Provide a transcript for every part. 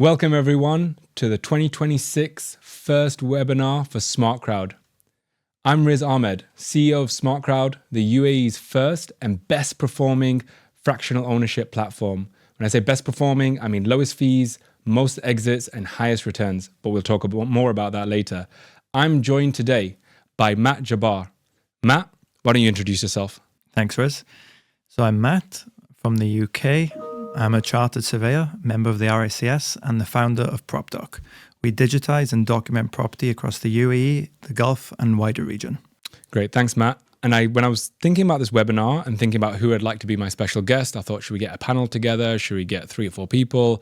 Welcome everyone to the 2026 first webinar for SmartCrowd. I'm Riz Ahmed, CEO of SmartCrowd, the UAE's first and best performing fractional ownership platform. When I say best performing, I mean lowest fees, most exits and highest returns, but we'll talk more about that later. I'm joined today by Matt Jabbar. Matt, why don't you introduce yourself? Thanks, Riz. So I'm Matt from the UK. I'm a chartered surveyor, member of the RACS, and the founder of PropDoc. We digitize and document property across the UAE, the Gulf, and wider region. Great, thanks, Matt. And when I was thinking about this webinar and thinking about who I'd like to be my special guest, I thought, should we get a panel together? Should we get 3 or 4 people?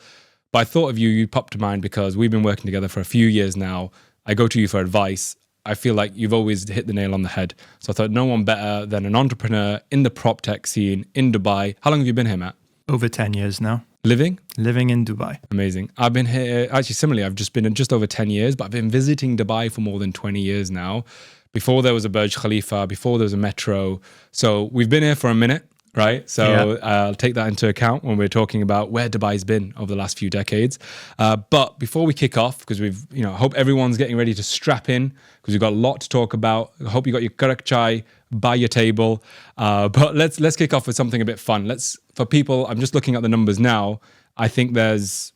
But I thought of you, you popped to mind because we've been working together for a few years now. I go to you for advice. I feel like you've always hit the nail on the head. So I thought no one better than an entrepreneur in the prop tech scene in Dubai. How long have you been here, Matt? Over 10 years now. Living in Dubai. Amazing. I've been here, actually similarly, I've just been just over 10 years, but I've been visiting Dubai for more than 20 years now. Before there was a Burj Khalifa, before there was a metro. So we've been here for a minute, right? So I'll take that into account when we're talking about where Dubai's been over the last few decades. But before we kick off, because I hope everyone's getting ready to strap in because we've got a lot to talk about. I hope you got your karak chai by your table. But let's kick off with something a bit fun. For people, I'm just looking at the numbers now. I think there's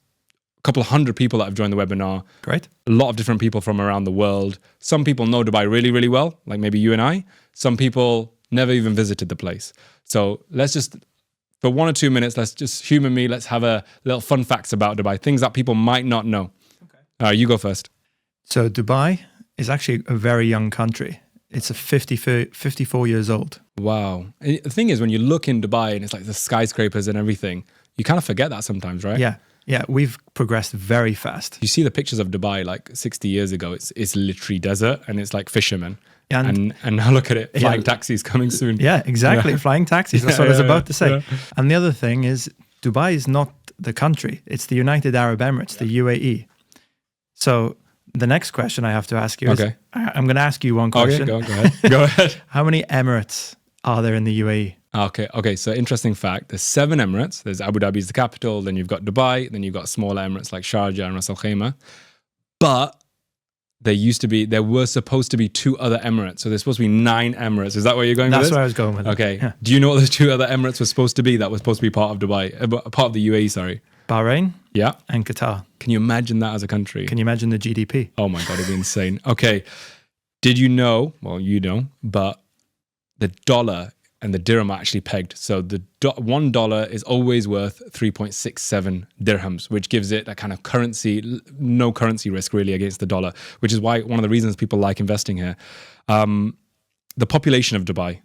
a couple of hundred people that have joined the webinar. Great. A lot of different people from around the world. Some people know Dubai really, really well, like maybe you and I. Some people never even visited the place. So let's just, for 1 or 2 minutes, let's just humor me. Let's have a little fun facts about Dubai, things that people might not know. Okay. You go first. So Dubai is actually a very young country. It's 54 years old. Wow. The thing is, when you look in Dubai and it's like the skyscrapers and everything, you kind of forget that sometimes, right? Yeah, we've progressed very fast. You see the pictures of Dubai like 60 years ago, it's literally desert and it's like fishermen. And now look at it, flying taxis coming soon. Yeah, exactly. Yeah. Flying taxis, that's what I was about to say. Yeah. And the other thing is, Dubai is not the country, it's the United Arab Emirates, the UAE. So the next question I have to ask you is, I'm going to ask you one question. Okay, go ahead. How many Emirates are there in the UAE? Okay. So interesting fact, there's 7 Emirates. There's Abu Dhabi is the capital, then you've got Dubai, then you've got smaller Emirates like Sharjah and Ras Al Khaimah. But there were supposed to be 2 other Emirates. So there's supposed to be 9 Emirates. Is that where you're going with this? That's where I was going with it. Okay. Yeah. Do you know what those 2 other Emirates were supposed to be that were supposed to be part of Dubai, part of the UAE, sorry? Bahrain. Yeah. And Qatar. Can you imagine that as a country? Can you imagine the GDP? Oh my God, it'd be insane. Okay. Did you know, well, you know, but the dollar and the dirham are actually pegged. So the $1 is always worth 3.67 dirhams, which gives it a kind of no currency risk really against the dollar, which is why one of the reasons people like investing here. The population of Dubai,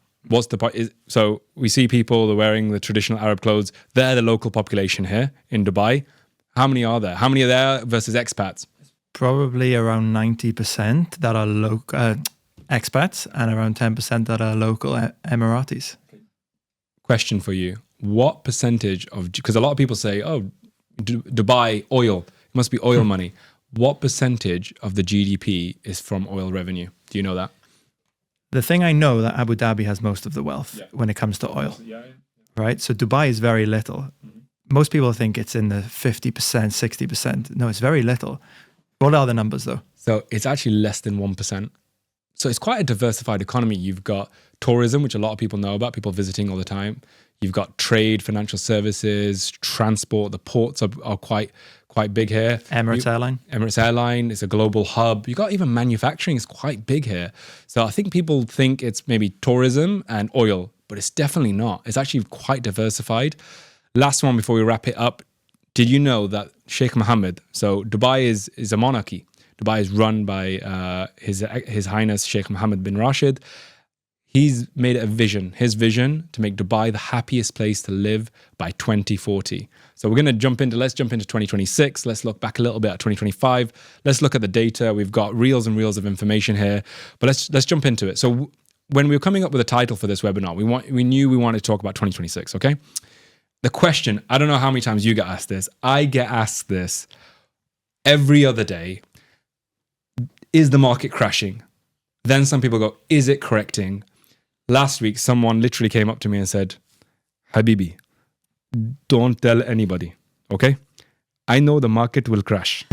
so we see people wearing the traditional Arab clothes. They're the local population here in Dubai. How many are there? How many are there versus expats? Probably around 90% that are local expats and around 10% that are local Emiratis. Question for you. What percentage of, because a lot of people say, oh, Dubai, oil, it must be oil money. What percentage of the GDP is from oil revenue? Do you know that? The thing I know that Abu Dhabi has most of the wealth when it comes to oil, right? So Dubai is very little. Mm-hmm. Most people think it's in the 50%, 60%. No, it's very little. What are the numbers though? So it's actually less than 1%. So it's quite a diversified economy. You've got tourism, which a lot of people know about, people visiting all the time. You've got trade, financial services, transport. The ports are quite big here. Emirates Airline is a global hub. You've got even manufacturing is quite big here. So I think people think it's maybe tourism and oil, but it's definitely not. It's actually quite diversified. Last one before we wrap it up. Did you know that Sheikh Mohammed, so Dubai is a monarchy. Dubai is run by His Highness Sheikh Mohammed bin Rashid. He's made it his vision to make Dubai the happiest place to live by 2040. So let's jump into 2026. Let's look back a little bit at 2025. Let's look at the data. We've got reels and reels of information here, but let's jump into it. So when we were coming up with a title for this webinar, we knew we wanted to talk about 2026, okay? The question, I don't know how many times you get asked this. I get asked this every other day. Is the market crashing? Then some people go, is it correcting? Last week, someone literally came up to me and said, Habibi, don't tell anybody, okay? I know the market will crash.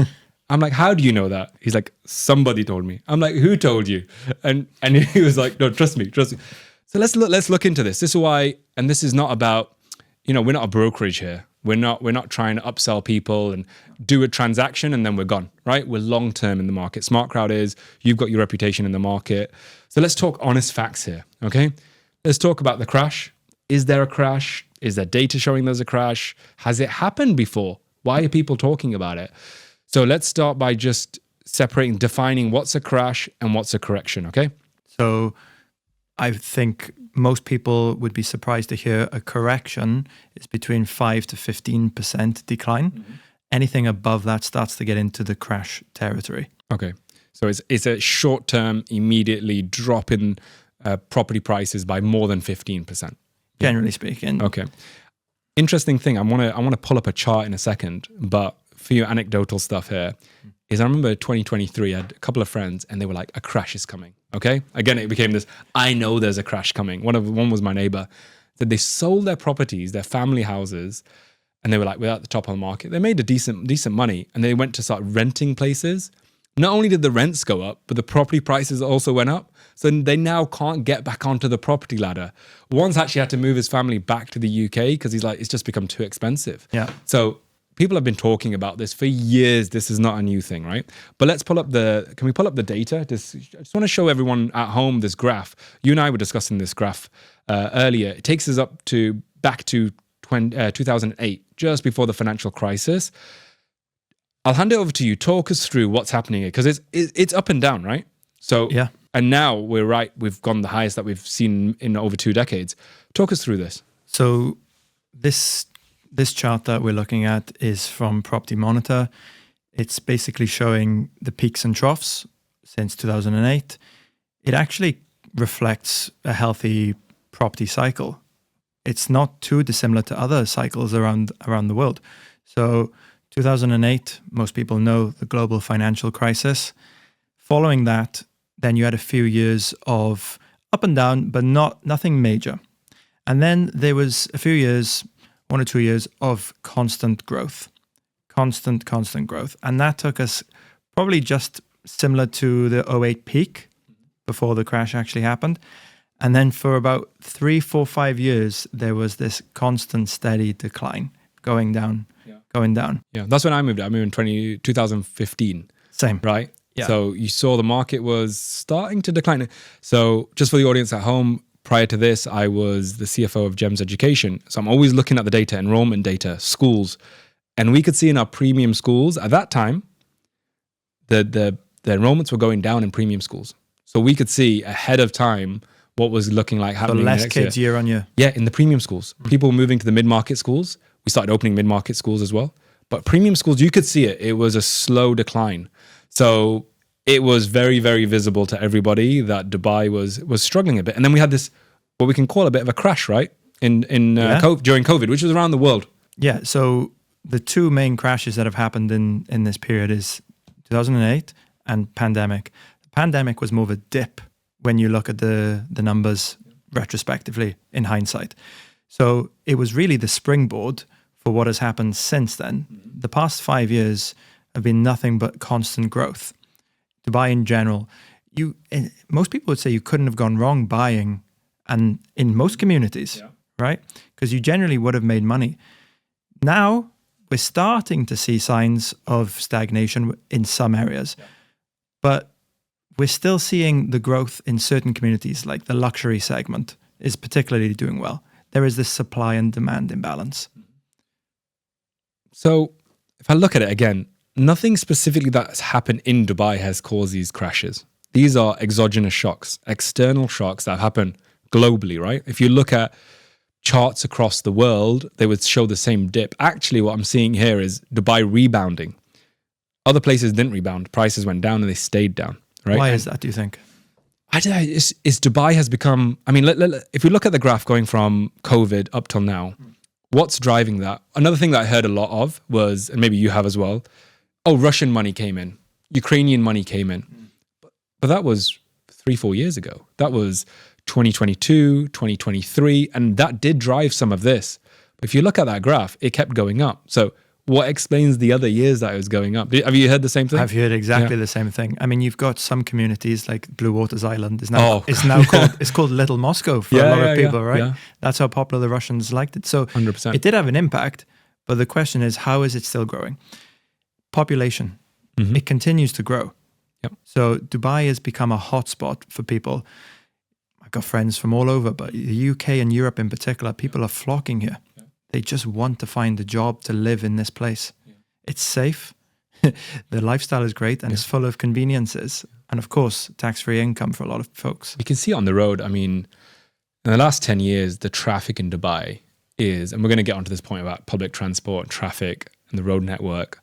I'm like, how do you know that? He's like, somebody told me. I'm like, who told you? And he was like, no, trust me. So let's look into this. This is why, and this is not about, we're not a brokerage here. We're not trying to upsell people and do a transaction and then we're gone, right? We're long term in the market. SmartCrowd is, you've got your reputation in the market. So let's talk honest facts here, okay? Let's talk about the crash. Is there a crash? Is there data showing there's a crash? Has it happened before? Why are people talking about it? So let's start by just defining what's a crash and what's a correction, okay? So I think most people would be surprised to hear a correction is between 5 to 15% decline. Mm-hmm. Anything above that starts to get into the crash territory. Okay. So it's a short-term, immediately drop in property prices by more than 15%. Generally speaking. Okay. Interesting thing. I want to pull up a chart in a second, but for your anecdotal stuff here, is I remember 2023, I had a couple of friends and they were like, a crash is coming. Okay. Again, it became this, I know there's a crash coming. One was my neighbor. That they sold their properties, their family houses, and they were like, we're at the top of the market. They made a decent money and they went to start renting places. Not only did the rents go up, but the property prices also went up. So they now can't get back onto the property ladder. One's actually had to move his family back to the UK because he's like, it's just become too expensive. Yeah. So people have been talking about this for years. This is not a new thing, right? But can we pull up the data? I just want to show everyone at home this graph. You and I were discussing this graph earlier. It takes us back to 2008, just before the financial crisis. I'll hand it over to you. Talk us through what's happening here, because it's up and down, right? So yeah. And now we're right. We've gone the highest that we've seen in over 2 decades. Talk us through this. So this chart that we're looking at is from Property Monitor. It's basically showing the peaks and troughs since 2008. It actually reflects a healthy property cycle. It's not too dissimilar to other cycles around the world. So 2008, most people know the global financial crisis. Following that, then you had a few years of up and down, but nothing major. And then there was a few years, 1 or 2 years of constant growth. Constant growth. And that took us probably just similar to the 2008 peak before the crash actually happened. And then for about 3, 4, 5 years, there was this constant steady decline going down. Yeah, that's when I moved. I moved in 2015. Same. Right? Yeah. So you saw the market was starting to decline. So just for the audience at home, prior to this, I was the CFO of GEMS Education. So I'm always looking at the data, enrollment data, schools. And we could see in our premium schools at that time, the enrollments were going down in premium schools. So we could see ahead of time what was looking like happening less kids year on year. Yeah, in the premium schools. People moving to the mid-market schools. We started opening mid-market schools as well. But premium schools, you could see it. It was a slow decline. So it was very, very visible to everybody that Dubai was struggling a bit. And then we had this, what we can call a bit of a crash, right? During COVID, which was around the world. Yeah. So the two main crashes that have happened in this period is 2008 and pandemic. The pandemic was more of a dip when you look at the numbers retrospectively in hindsight. So it was really the springboard for what has happened since then. The past 5 years have been nothing but constant growth. Dubai in general, most people would say you couldn't have gone wrong buying, and in most communities, right? Because you generally would have made money. Now we're starting to see signs of stagnation in some areas, but we're still seeing the growth in certain communities, like the luxury segment is particularly doing well. There is this supply and demand imbalance. So if I look at it again, nothing specifically that's happened in Dubai has caused these crashes. These are exogenous shocks, external shocks that happen globally, right? If you look at charts across the world, they would show the same dip. Actually, what I'm seeing here is Dubai rebounding. Other places didn't rebound. Prices went down and they stayed down, right? Why is that, do you think? I don't know. Is Dubai has become, I mean, if we look at the graph going from COVID up till now, what's driving that? Another thing that I heard a lot of was, and maybe you have as well, Russian money came in, Ukrainian money came in. But that was 3-4 years ago. That was 2022, 2023, and that did drive some of this. But if you look at that graph, it kept going up. So what explains the other years that it was going up? Have you heard the same thing? I've heard exactly the same thing. I mean, you've got some communities like Blue Waters Island is now called Little Moscow for a lot of people, right? Yeah. That's how popular the Russians liked it. So 100%. It did have an impact, but the question is, how is it still growing? Population, it continues to grow. Yep. So Dubai has become a hotspot for people. I've got friends from all over, but the UK and Europe in particular, people are flocking here. They just want to find a job to live in this place. It's safe. The lifestyle is great and it's full of conveniences. And of course, tax-free income for a lot of folks. You can see it on the road. I mean, in the last 10 years, the traffic in Dubai is, and we're going to get onto this point about public transport, traffic and the road network.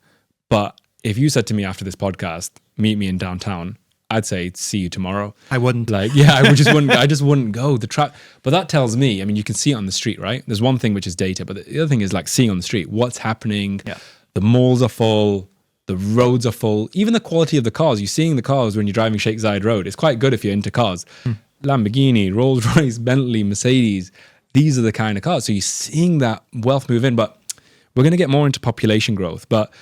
But if you said to me after this podcast, meet me in downtown, I'd say, see you tomorrow. I wouldn't. I just wouldn't go. But that tells me, I mean, you can see it on the street, right? There's one thing which is data, but the other thing is like seeing on the street what's happening. Yeah. The malls are full, the roads are full, even the quality of the cars. You're seeing the cars when you're driving Sheikh Zayed Road. It's quite good if you're into cars. Lamborghini, Rolls Royce, Bentley, Mercedes. These are the kind of cars. So you're seeing that wealth move in, but we're going to get more into population growth. But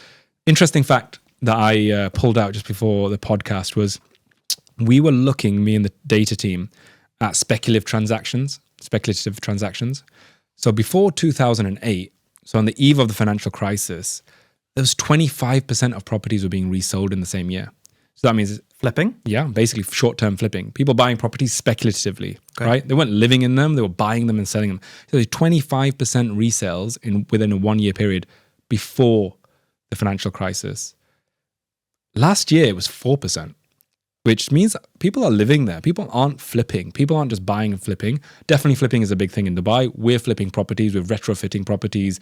interesting fact that I pulled out just before the podcast was, we were looking, me and the data team, at speculative transactions. So before 2008, so on the eve of the financial crisis, there was 25% of properties were being resold in the same year. So that means flipping? Yeah, basically short-term flipping. People buying properties speculatively, right? They weren't living in them, they were buying them and selling them. So 25% resales within a 1-year period before the financial crisis. Last year, it was 4%. Which means people are living there. People aren't flipping. People aren't just buying and flipping. Definitely flipping is a big thing in Dubai. We're flipping properties. We're retrofitting properties,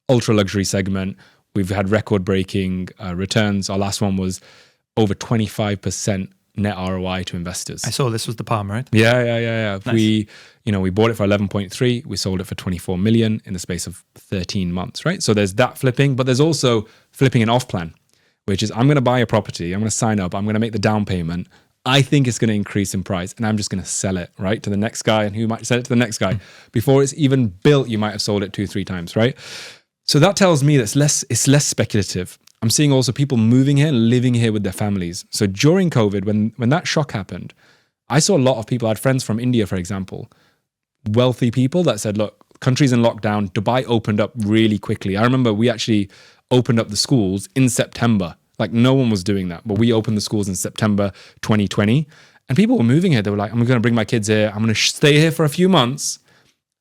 ultra luxury segment. We've had record breaking returns. Our last one was over 25% net ROI to investors. I saw this was the Palm, right? Yeah. Nice. We bought it for 11.3. We sold it for 24 million in the space of 13 months, right? So there's that flipping, but there's also flipping an off plan, which is I'm going to buy a property, I'm going to sign up, I'm going to make the down payment. I think it's going to increase in price and I'm just going to sell it, right, to the next guy, and who might sell it to the next guy. Before it's even built, you might have sold it 2-3 times, right? So that tells me that it's less speculative. I'm seeing also people moving here and living here with their families. So during COVID, when that shock happened, I saw a lot of people. I had friends from India, for example, wealthy people that said, look, country's in lockdown, Dubai opened up really quickly. I remember we actually opened up the schools in September. Like no one was doing that, but we opened the schools in September 2020 and people were moving here. They were like, I'm going to bring my kids here. I'm going to stay here for a few months,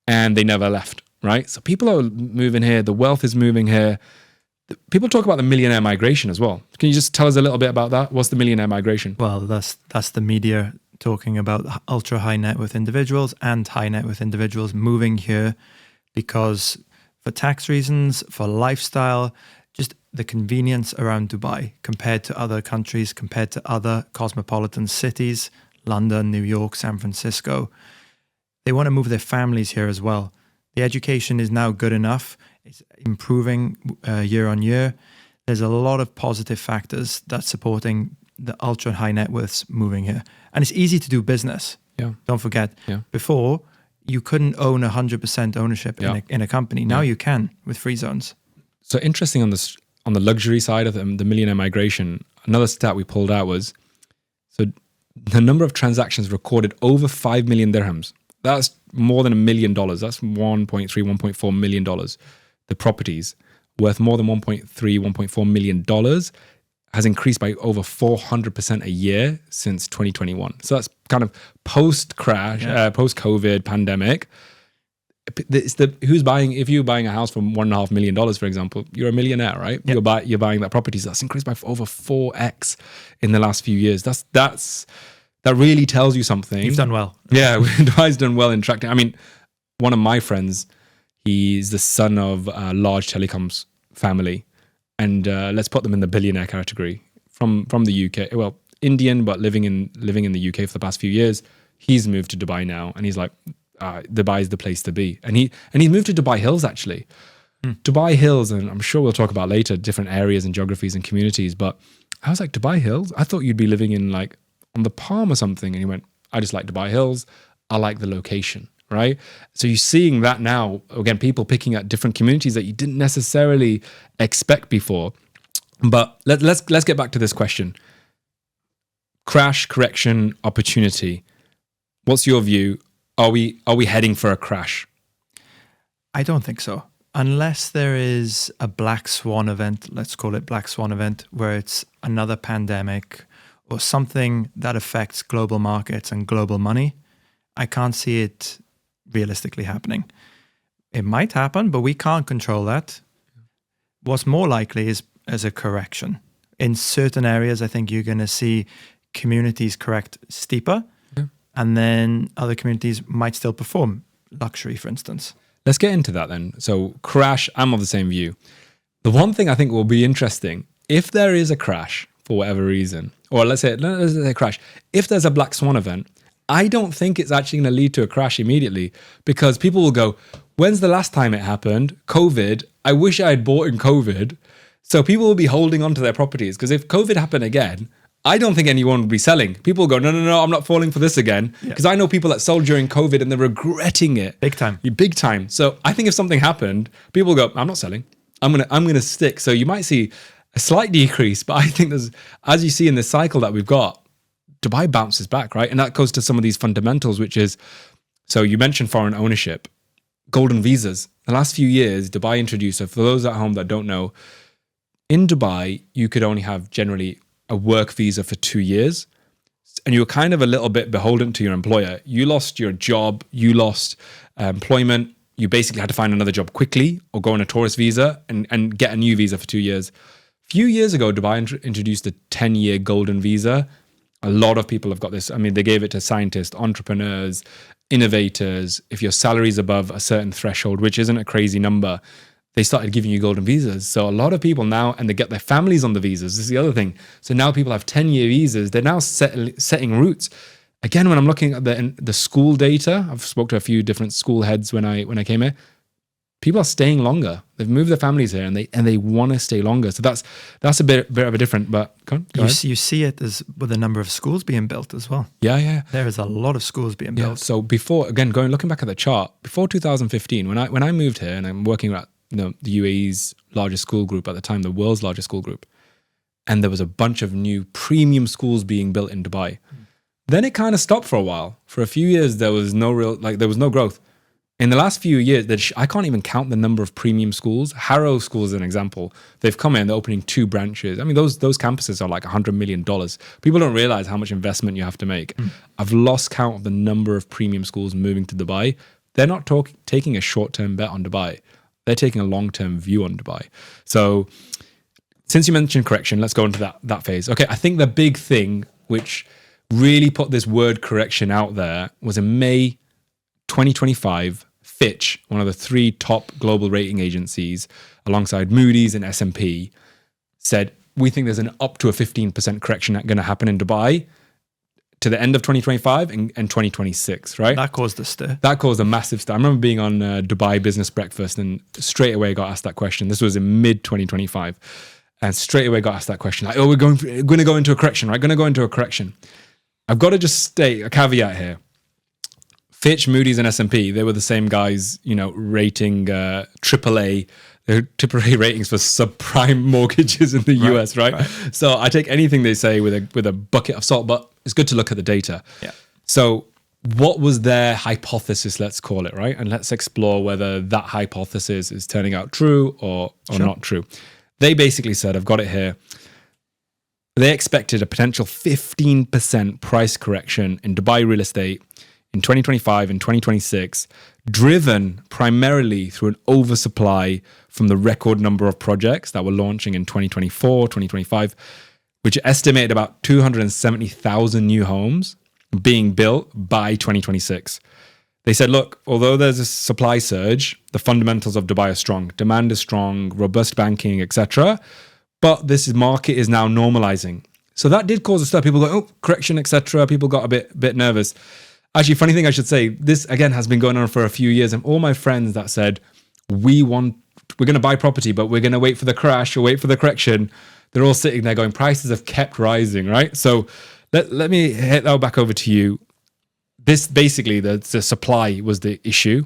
and they never left, right? So people are moving here. The wealth is moving here. People talk about the millionaire migration as well. Can you just tell us a little bit about that? What's the millionaire migration? Well, that's the media talking about ultra high net worth individuals and high net worth individuals moving here because for tax reasons, for lifestyle, just the convenience around Dubai compared to other countries, compared to other cosmopolitan cities, London, New York, San Francisco. They want to move their families here as well. The education is now good enough. It's improving year on year. There's a lot of positive factors that's supporting the ultra high net worths moving here. And it's easy to do business. Yeah. Don't forget, before you couldn't own 100% ownership in a company. Now you can with free zones. So interesting on the luxury side of the millionaire migration, another stat we pulled out was, so the number of transactions recorded over 5 million dirhams. That's more than $1 million. That's $1.4 million. The properties worth more than $1.4 million has increased by over 400% a year since 2021. So that's kind of post-crash, post-COVID pandemic. It's who's buying, if you're buying a house for $1.5 million, for example, you're a millionaire, right? Yep. You're buying that property. So that's increased by over 4x in the last few years. That really tells you something. You've done well. Yeah, Dubai's done well in attracting. I mean, one of my friends, he's the son of a large telecoms family, and let's put them in the billionaire category from the UK. Well, Indian, but living in the UK for the past few years. He's moved to Dubai now, and he's like, Dubai is the place to be. And he's moved to Dubai Hills, actually. Dubai Hills, and I'm sure we'll talk about later, different areas and geographies and communities. But I was like, Dubai Hills? I thought you'd be living in like on the Palm or something. And he went, I just like Dubai Hills. I like the location, right? So you're seeing that now, again, people picking at different communities that you didn't necessarily expect before. But let's get back to this question. Crash, correction, opportunity. What's your view? Are we heading for a crash? I don't think so. Unless there is a black swan event, let's call it black swan event, where it's another pandemic or something that affects global markets and global money, I can't see it realistically happening. It might happen, but we can't control that. What's more likely is as a correction. In certain areas, I think you're going to see communities correct steeper, and then other communities might still perform. Luxury, for instance. Let's get into that then. So crash, I'm of the same view. The one thing I think will be interesting, if there is a crash for whatever reason, or let's say crash, if there's a black swan event, I don't think it's actually going to lead to a crash immediately, because people will go, when's the last time it happened? COVID. I wish I had bought in COVID. So people will be holding on to their properties, because if COVID happened again, I don't think anyone would be selling. People go, no, I'm not falling for this again. Because I know people that sold during COVID and they're regretting it. Big time. Big time. So I think if something happened, people go, I'm not selling. I'm gonna stick. So you might see a slight decrease, but I think there's, as you see in this cycle that we've got, Dubai bounces back, right? And that goes to some of these fundamentals, which is, so you mentioned foreign ownership, golden visas. The last few years, Dubai introduced, so for those at home that don't know, in Dubai, you could only have generally a work visa for 2 years, and you were kind of a little bit beholden to your employer. You lost your job, you lost employment, you basically had to find another job quickly or go on a tourist visa and get a new visa for 2 years. A few years ago, Dubai introduced a 10-year golden visa. A lot of people have got this. I mean, they gave it to scientists, entrepreneurs, innovators. If your salary is above a certain threshold, which isn't a crazy number, they started giving you golden visas. So a lot of people now, and they get their families on the visas. This is the other thing. So now people have 10-year visas. They're now setting routes. Again, when I'm looking at the school data, I've spoke to a few different school heads when I came here. People are staying longer. They've moved their families here, and they want to stay longer. So that's a bit of a different. But go ahead. You see it as with the number of schools being built as well. Yeah. There is a lot of schools being built. So before, again, looking back at the chart, before 2015, when I moved here and I'm working at the UAE's largest school group at the time, the world's largest school group, and there was a bunch of new premium schools being built in Dubai. Then it kind of stopped for a while. For a few years, there was no growth. In the last few years, I can't even count the number of premium schools. Harrow School is an example. They've come in, they're opening 2 branches. I mean, those campuses are like $100 million. People don't realize how much investment you have to make. I've lost count of the number of premium schools moving to Dubai. They're not taking a short-term bet on Dubai. They're taking a long-term view on Dubai. So since you mentioned correction, let's go into that phase. Okay, I think the big thing which really put this word correction out there was in May 2025, Fitch, one of the 3 top global rating agencies, alongside Moody's and S&P, said, we think there's an up to a 15% correction going to happen in Dubai to the end of 2025 and 2026, right? That caused a stir. That caused a massive stir. I remember being on Dubai Business Breakfast and straight away got asked that question. This was in mid-2025. And straight away got asked that question. Like, we're going to go into a correction, right? Going to go into a correction. I've got to just state a caveat here. Fitch, Moody's, and S&P, they were the same guys, rating AAA. They're AAA ratings for subprime mortgages in the US, right? So I take anything they say with a bucket of salt, but it's good to look at the data. Yeah. So what was their hypothesis, let's call it, right? And let's explore whether that hypothesis is turning out true or not true. They basically said, I've got it here, they expected a potential 15% price correction in Dubai real estate in 2025 and 2026, driven primarily through an oversupply from the record number of projects that were launching in 2024, 2025, which estimated about 270,000 new homes being built by 2026. They said, look, although there's a supply surge, the fundamentals of Dubai are strong. Demand is strong, robust banking, etc. But this market is now normalizing. So that did cause a stir. People go, oh, correction, etc. People got a bit nervous. Actually, funny thing I should say, this again has been going on for a few years. And all my friends that said, we're going to buy property, but we're going to wait for the crash or wait for the correction, they're all sitting there going, prices have kept rising, right? So let me hit that back over to you. this basically, the supply was the issue.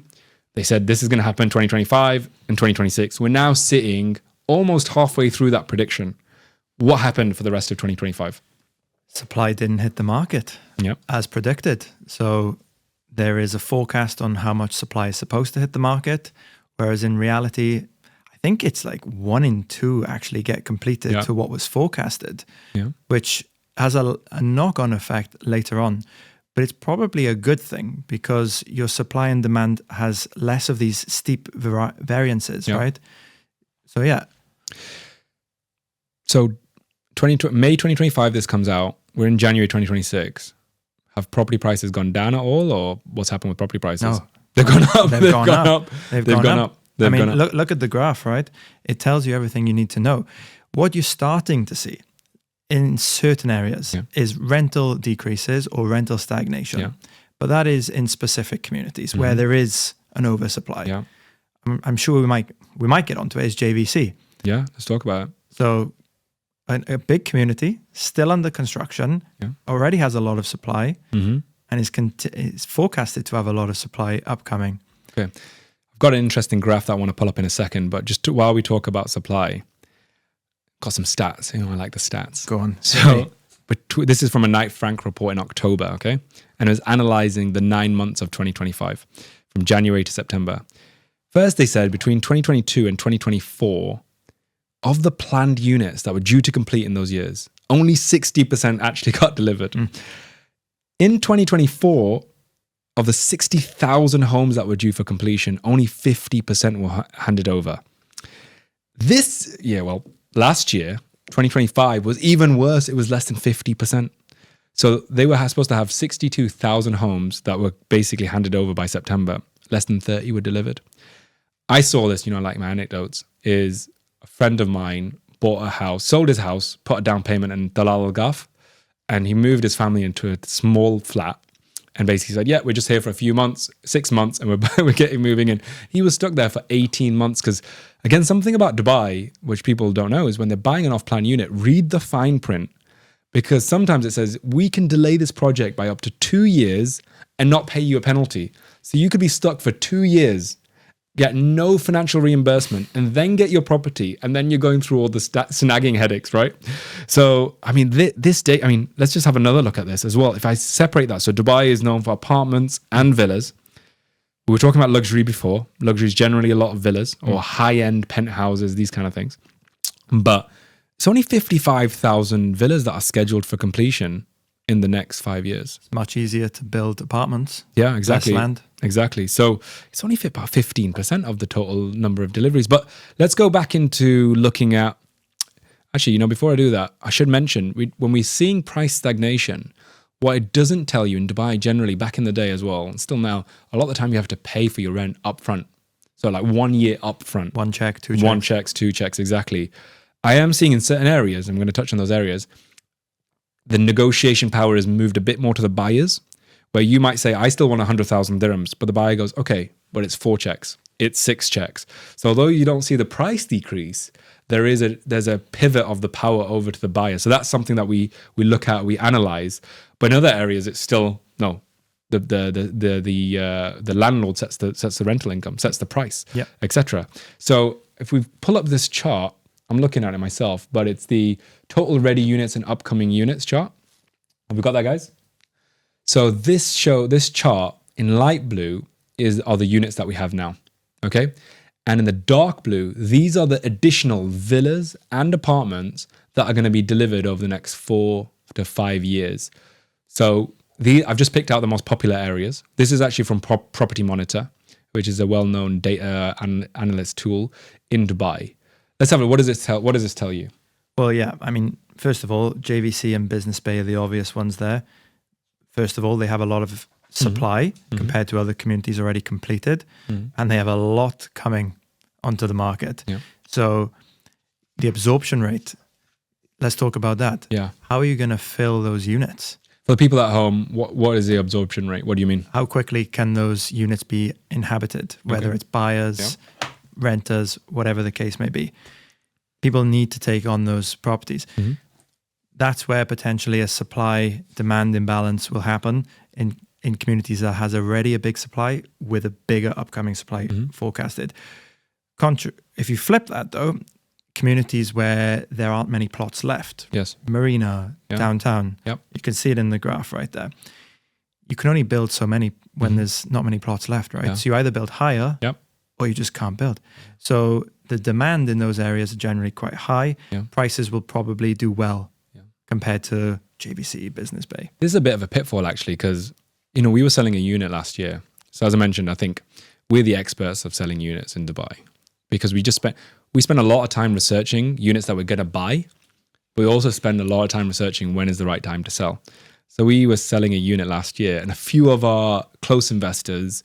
They said this is going to happen in 2025 and 2026. We're now sitting almost halfway through that prediction. What happened for the rest of 2025? Supply didn't hit the market as predicted. So there is a forecast on how much supply is supposed to hit the market, whereas in reality, I think it's like 1 in 2 actually get completed to what was forecasted, which has a knock-on effect later on. But it's probably a good thing because your supply and demand has less of these steep variances, right? So, So May 2025, this comes out. We're in January 2026. Have property prices gone down at all, or what's happened with property prices? No. They've gone up. They've gone up. They've gone up. I mean, look at the graph, right? It tells you everything you need to know. What you're starting to see in certain areas is rental decreases or rental stagnation. But that is in specific communities where there is an oversupply. I'm sure we might get onto it as JVC. Yeah, let's talk about it. So a big community, still under construction, already has a lot of supply, and is forecasted to have a lot of supply upcoming. Okay. I've got an interesting graph that I want to pull up in a second, but just while we talk about supply, got some stats. I like the stats. Go on. So this is from a Knight Frank report in October, okay? And it was analyzing the 9 months of 2025 from January to September. First, they said between 2022 and 2024, of the planned units that were due to complete in those years, only 60% actually got delivered. In 2024, of the 60,000 homes that were due for completion, only 50% were handed over. Last year, 2025, was even worse. It was less than 50%. So they were supposed to have 62,000 homes that were basically handed over by September. Less than 30 were delivered. I saw this, like my anecdotes, is a friend of mine bought a house, sold his house, put a down payment in Dalal Al-Ghaf, and he moved his family into a small flat and basically said, we're just here for a few months, 6 months, and we're getting moving in. He was stuck there for 18 months because, again, something about Dubai, which people don't know, is when they're buying an off-plan unit, read the fine print, because sometimes it says, we can delay this project by up to 2 years and not pay you a penalty. So you could be stuck for 2 years, get no financial reimbursement, and then get your property, and then you're going through all the snagging headaches, right? So, let's just have another look at this as well. If I separate that, so Dubai is known for apartments and villas. We were talking about luxury before. Luxury is generally a lot of villas or high-end penthouses, these kind of things. But it's only 55,000 villas that are scheduled for completion in the next 5 years. It's much easier to build apartments. Yeah, exactly. Less land. Exactly. So it's only about 15% of the total number of deliveries. But let's go back into looking at, actually, before I do that, I should mention, when we're seeing price stagnation, what it doesn't tell you in Dubai generally, back in the day as well, and still now, a lot of the time you have to pay for your rent up front. So like 1 year up front. 1 check, 2 checks. 1 check, 2 checks, exactly. I am seeing in certain areas, I'm going to touch on those areas, the negotiation power is moved a bit more to the buyers, where you might say, I still want 100,000 dirhams, but the buyer goes, okay, but it's 4 checks, it's 6 checks. So although you don't see the price decrease, there's a pivot of the power over to the buyer. So that's something that we look at, we analyze. But in other areas, it's still no. The landlord sets the rental income, sets the price, etc. So if we pull up this chart, I'm looking at it myself, but it's the total ready units and upcoming units chart. Have we got that, guys? So this chart in light blue are the units that we have now, okay? And in the dark blue, these are the additional villas and apartments that are going to be delivered over the next 4 to 5 years. So I've just picked out the most popular areas. This is actually from Property Monitor, which is a well-known data analyst tool in Dubai. Let's have a look. What does this tell you? Well, yeah. First of all, JVC and Business Bay are the obvious ones there. First of all, they have a lot of supply compared to other communities already completed, and they have a lot coming onto the market. Yeah. So the absorption rate, let's talk about that. Yeah. How are you going to fill those units? For the people at home, what is the absorption rate? What do you mean? How quickly can those units be inhabited, whether it's buyers, renters, whatever the case may be? People need to take on those properties. That's where potentially a supply-demand imbalance will happen in in communities that has already a big supply with a bigger upcoming supply forecasted. If you flip that though, communities where there aren't many plots left, yes, Marina, downtown, Yep. you can see it in the graph right there. You can only build so many when there's not many plots left, right? Yeah. So you either build higher Yep. or you just can't build. So the demand in those areas are generally quite high. Yeah. Prices will probably do well compared to JVC, Business Bay. This is a bit of a pitfall actually, because we were selling a unit last year. So as I mentioned, I think we're the experts of selling units in Dubai because we spend a lot of time researching units that we're going to buy. But we also spend a lot of time researching when is the right time to sell. So we were selling a unit last year, and a few of our close investors,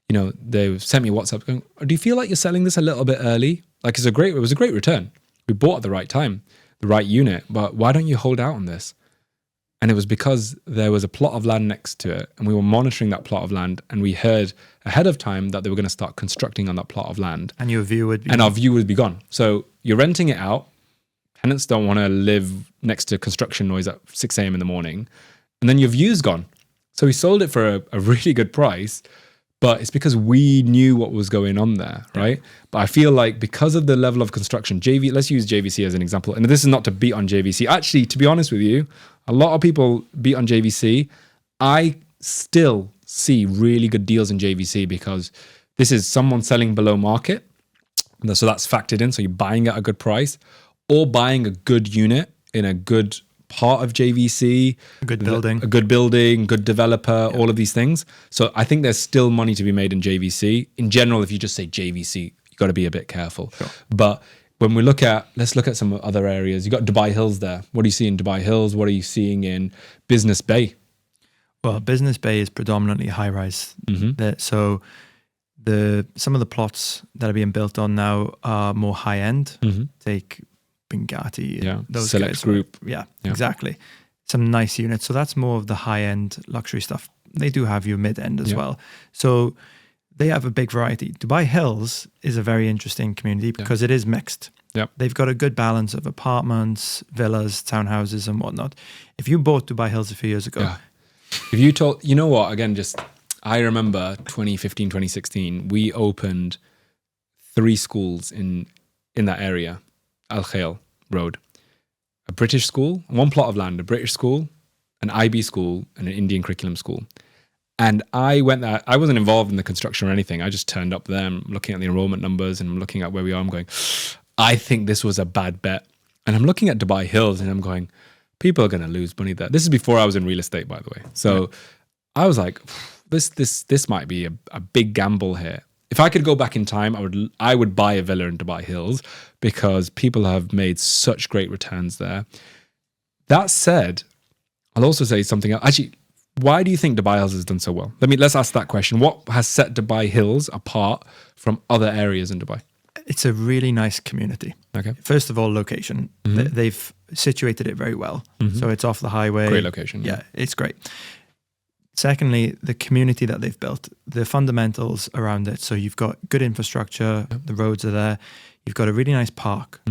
they sent me WhatsApp going, "Do you feel like you're selling this a little bit early? Like it was a great return. We bought at the right time, the right unit, but why don't you hold out on this?" And it was because there was a plot of land next to it, and we were monitoring that plot of land, and we heard ahead of time that they were going to start constructing on that plot of land. And your view would be... And our view would be gone. So you're renting it out. Tenants don't want to live next to construction noise at 6 a.m. in the morning. And then your view's gone. So we sold it for a really good price, but it's because we knew what was going on there, right? But I feel like because of the level of construction, let's use JVC as an example. And this is not to beat on JVC. Actually, to be honest with you, a lot of people beat on JVC. I still see really good deals in JVC because this is someone selling below market. So that's factored in. So you're buying at a good price or buying a good unit in a good part of JVC, a good building, good developer, all of these things. So I think there's still money to be made in JVC. In general, if you just say JVC, you got to be a bit careful. Sure. But when let's look at some other areas. You got Dubai Hills there. What do you see in Dubai Hills? What are you seeing in Business Bay? Well, Business Bay is predominantly high rise. So some of the plots that are being built on now are more high end. Take Bengati, those Select guys. Group. Yeah, exactly. Some nice units. So that's more of the high end luxury stuff. They do have your mid end as well. So they have a big variety. Dubai Hills is a very interesting community because it is mixed. Yep. They've got a good balance of apartments, villas, townhouses, and whatnot. If you bought Dubai Hills a few years ago, if you told, you know what? Again, I remember 2015, 2016. We opened 3 schools in that area. Al Khail Road, a British school, 1 plot of land, a British school, an IB school, and an Indian curriculum school. And I went there. I wasn't involved in the construction or anything. I just turned up there. I'm looking at the enrollment numbers and I'm looking at where we are. I'm going, I think this was a bad bet. And I'm looking at Dubai Hills and I'm going, people are going to lose money there. This is before I was in real estate, by the way. So I was like, this might be a big gamble here. If I could go back in time, I would buy a villa in Dubai Hills because people have made such great returns there. That said, I'll also say something else. Actually, why do you think Dubai Hills has done so well? Let's ask that question. What has set Dubai Hills apart from other areas in Dubai? It's a really nice community. Okay. First of all, location. They've situated it very well. So it's off the highway. Great location. Yeah, it's great. Secondly, the community that they've built, the fundamentals around it. So you've got good infrastructure, the roads are there. You've got a really nice park.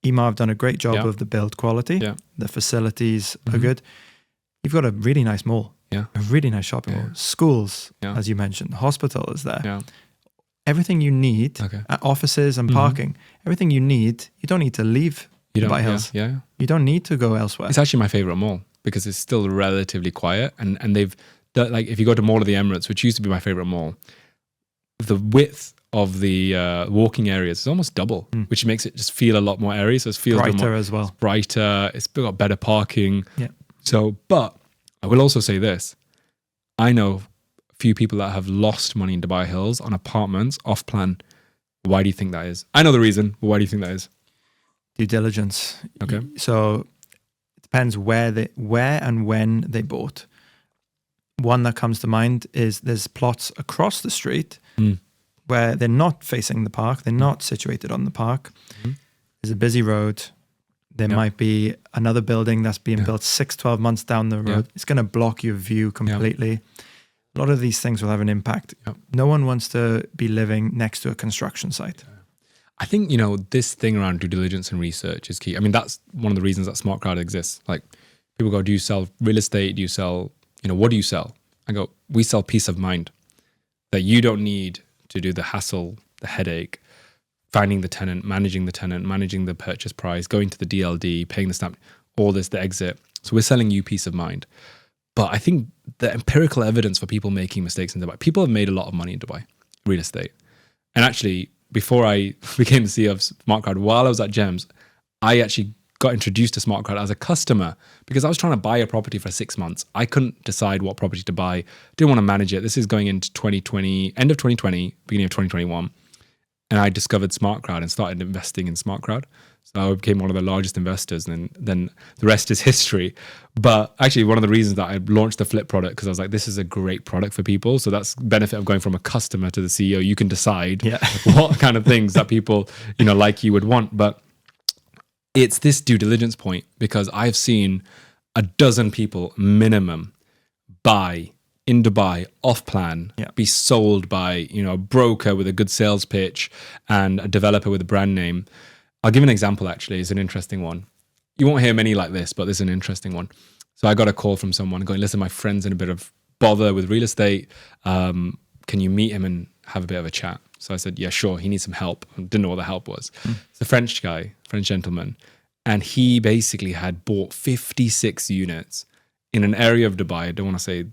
EMA have done a great job of the build quality. The facilities are good. You've got a really nice mall, a really nice shopping mall. Schools, as you mentioned, hospital is there. Everything you need, offices and parking, everything you need, you don't need to leave Dubai Hills. You don't need to go elsewhere. It's actually my favorite mall because it's still relatively quiet. And they've, like, if you go to Mall of the Emirates, which used to be my favorite mall, the width of the walking areas is almost double, which makes it just feel a lot more airy. So it feels brighter as well. It's brighter. It's got better parking. Yeah. So, but I will also say this. I know a few people that have lost money in Dubai Hills on apartments off plan. Why do you think that is? I know the reason, but why do you think that is? Due diligence. Okay. So it depends where and when they bought. One that comes to mind is there's plots across the street where they're not facing the park. They're not situated on the park. There's a busy road. There might be another building that's being built 6-12 months down the road. It's going to block your view completely. A lot of these things will have an impact. No one wants to be living next to a construction site. I think, this thing around due diligence and research is key. I mean, that's one of the reasons that SmartCrowd exists. Like, people go, do you sell real estate? Do you sell, what do you sell? I go, we sell peace of mind that you don't need to do the hassle, the headache, finding the tenant, managing the purchase price, going to the DLD, paying the stamp, all this, the exit. So we're selling you peace of mind. But I think the empirical evidence for people making mistakes in Dubai, people have made a lot of money in Dubai, real estate. And actually, before I became the CEO of SmartCrowd, while I was at Gems, I actually got introduced to SmartCrowd as a customer because I was trying to buy a property for 6 months. I couldn't decide what property to buy. Didn't want to manage it. This is going into 2020, end of 2020, beginning of 2021. And I discovered SmartCrowd and started investing in SmartCrowd. So I became one of the largest investors, and then the rest is history. But actually, one of the reasons that I launched the Flip product, because I was like, this is a great product for people. So that's the benefit of going from a customer to the CEO. You can decide what kind of things that people, like you would want. But it's this due diligence point, because I've seen a dozen people minimum buy in Dubai off plan, be sold by a broker with a good sales pitch and a developer with a brand name. I'll give an example. Actually, it's an interesting one. You won't hear many like this, but this is an interesting one. So I got a call from someone going, listen, my friend's in a bit of bother with real estate. Can you meet him and have a bit of a chat? So I said, yeah, sure. He needs some help. I didn't know what the help was. It's a French gentleman. And he basically had bought 56 units in an area of Dubai. I don't want to say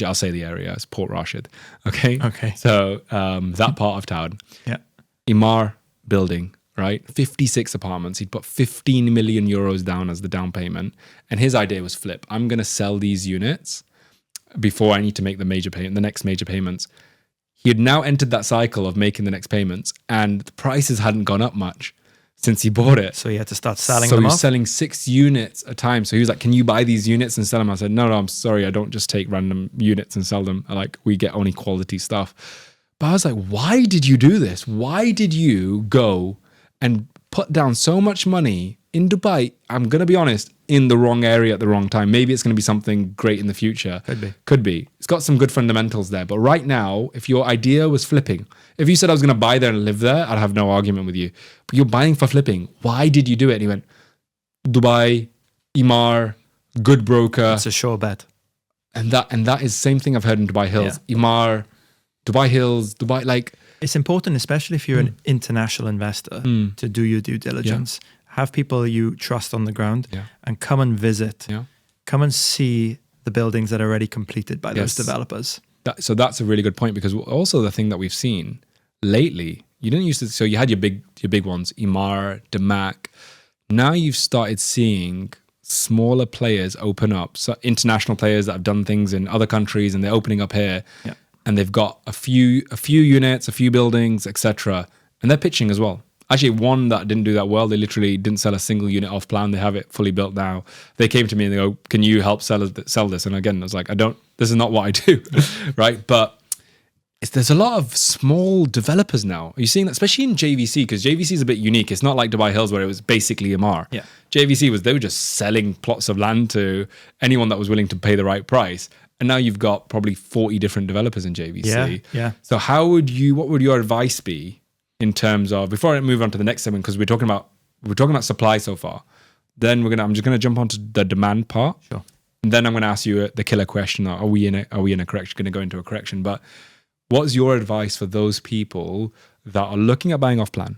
I'll say the area. It's Port Rashid. Okay. So that part of town. Yeah. Imar building, right? 56 apartments. He'd put 15 million euros down as the down payment. And his idea was flip. I'm going to sell these units before I need to make the next major payments. He had now entered that cycle of making the next payments, and the prices hadn't gone up much since he bought it. So he had to start selling them off? So he was selling 6 units a time. So he was like, can you buy these units and sell them? I said, no, I'm sorry. I don't just take random units and sell them. We get only quality stuff. But I was like, why did you do this? Why did you go and put down so much money in Dubai? I'm going to be honest, in the wrong area at the wrong time. Maybe it's going to be something great in the future. Could be. It's got some good fundamentals there. But right now, if your idea was flipping, if you said I was going to buy there and live there, I'd have no argument with you. But you're buying for flipping. Why did you do it? And he went, Dubai, Imar, good broker. It's a sure bet. And that is the same thing I've heard in Dubai Hills. Yeah. Imar, Dubai Hills, Dubai, It's important, especially if you're an international investor, to do your due diligence. Yeah. Have people you trust on the ground and come and visit. Yeah. Come and see the buildings that are already completed by those developers. So that's a really good point, because also the thing that we've seen lately, you didn't used to, so you had your big ones, Imar, Damac. Now you've started seeing smaller players open up. So international players that have done things in other countries and they're opening up here. Yeah. And they've got a few units, a few buildings, etc. And they're pitching as well. Actually, one that didn't do that well, they literally didn't sell a single unit off plan. They have it fully built now. They came to me and they go, can you help sell this? And again, I was like, this is not what I do, right? But there's a lot of small developers now. Are you seeing that? Especially in JVC, because JVC is a bit unique. It's not like Dubai Hills where it was basically Amar. Yeah. JVC they were just selling plots of land to anyone that was willing to pay the right price. And now you've got probably 40 different developers in JVC. Yeah. So what would your advice be in terms of, before I move on to the next segment, because we're talking about supply so far, then I'm just gonna jump onto the demand part. Sure. And then I'm gonna ask you the killer question: Are we in a correction? Gonna go into a correction. But what's your advice for those people that are looking at buying off plan?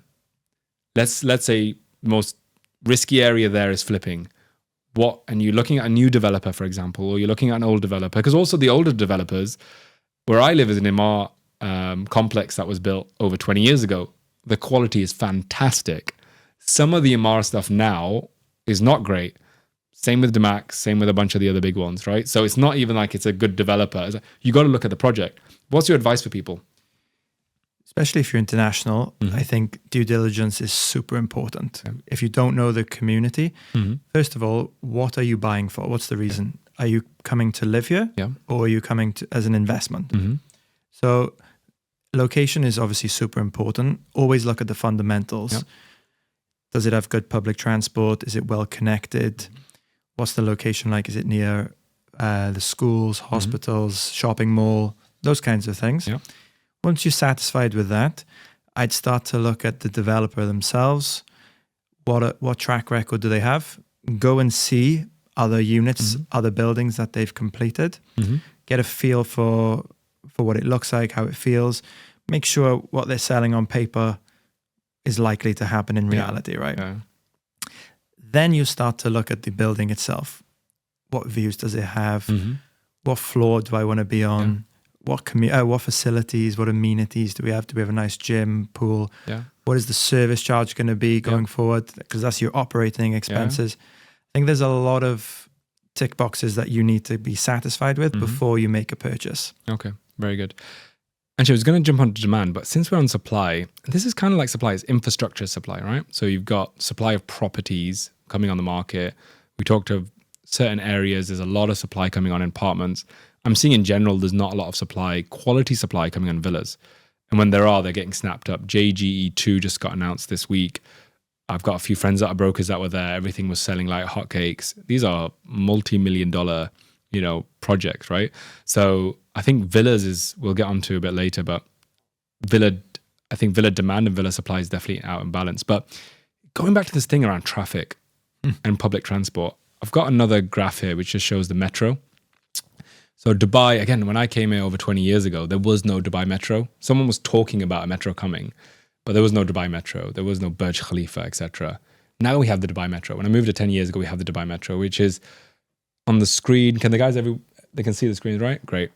Let's say most risky area there is flipping. And you're looking at a new developer, for example, or you're looking at an old developer, because also the older developers, where I live is an Imar complex that was built over 20 years ago. The quality is fantastic. Some of the Imar stuff now is not great. Same with Damac, same with a bunch of the other big ones, right? So it's not even like it's a good developer. You got to look at the project. What's your advice for people? Especially if you're international, I think due diligence is super important. Yeah. If you don't know the community, first of all, what are you buying for? What's the reason? Are you coming to live here, or are you coming as an investment? So location is obviously super important. Always look at the fundamentals. Yeah. Does it have good public transport? Is it well connected? What's the location like? Is it near the schools, hospitals, shopping mall, those kinds of things? Yeah. Once you're satisfied with that, I'd start to look at the developer themselves. What track record do they have? Go and see other units, other buildings that they've completed. get a feel for what it looks like, how it feels. Make sure what they're selling on paper is likely to happen in reality, right? Yeah. Then you start to look at the building itself. What views does it have? Mm-hmm. What floor do I want to be on? What facilities, what amenities do we have? Do we have a nice gym, pool? Yeah. What is the service charge going to be going forward? Because that's your operating expenses. I think there's a lot of tick boxes that you need to be satisfied with before you make a purchase. Okay, very good. And she was going to jump onto demand, but since we're on supply, this is kind of like supply, it's infrastructure supply, right? So you've got supply of properties coming on the market. We talked of certain areas, there's a lot of supply coming on in apartments. I'm seeing in general, there's not a lot of supply, quality supply coming on villas. And when there are, they're getting snapped up. JGE2 just got announced this week. I've got a few friends that are brokers that were there. Everything was selling like hotcakes. These are multi-million-dollar, projects, right? So I think villas we'll get onto a bit later, but villa demand and villa supply is definitely out in balance. But going back to this thing around traffic and public transport, I've got another graph here which just shows the metro. So Dubai, again, when I came here over 20 years ago, there was no Dubai metro. Someone was talking about a metro coming, but there was no Dubai metro. There was no Burj Khalifa, etc. Now we have the Dubai metro. When I moved to 10 years ago, we have the Dubai metro, which is on the screen. Can the guys they can see the screen, right? Great.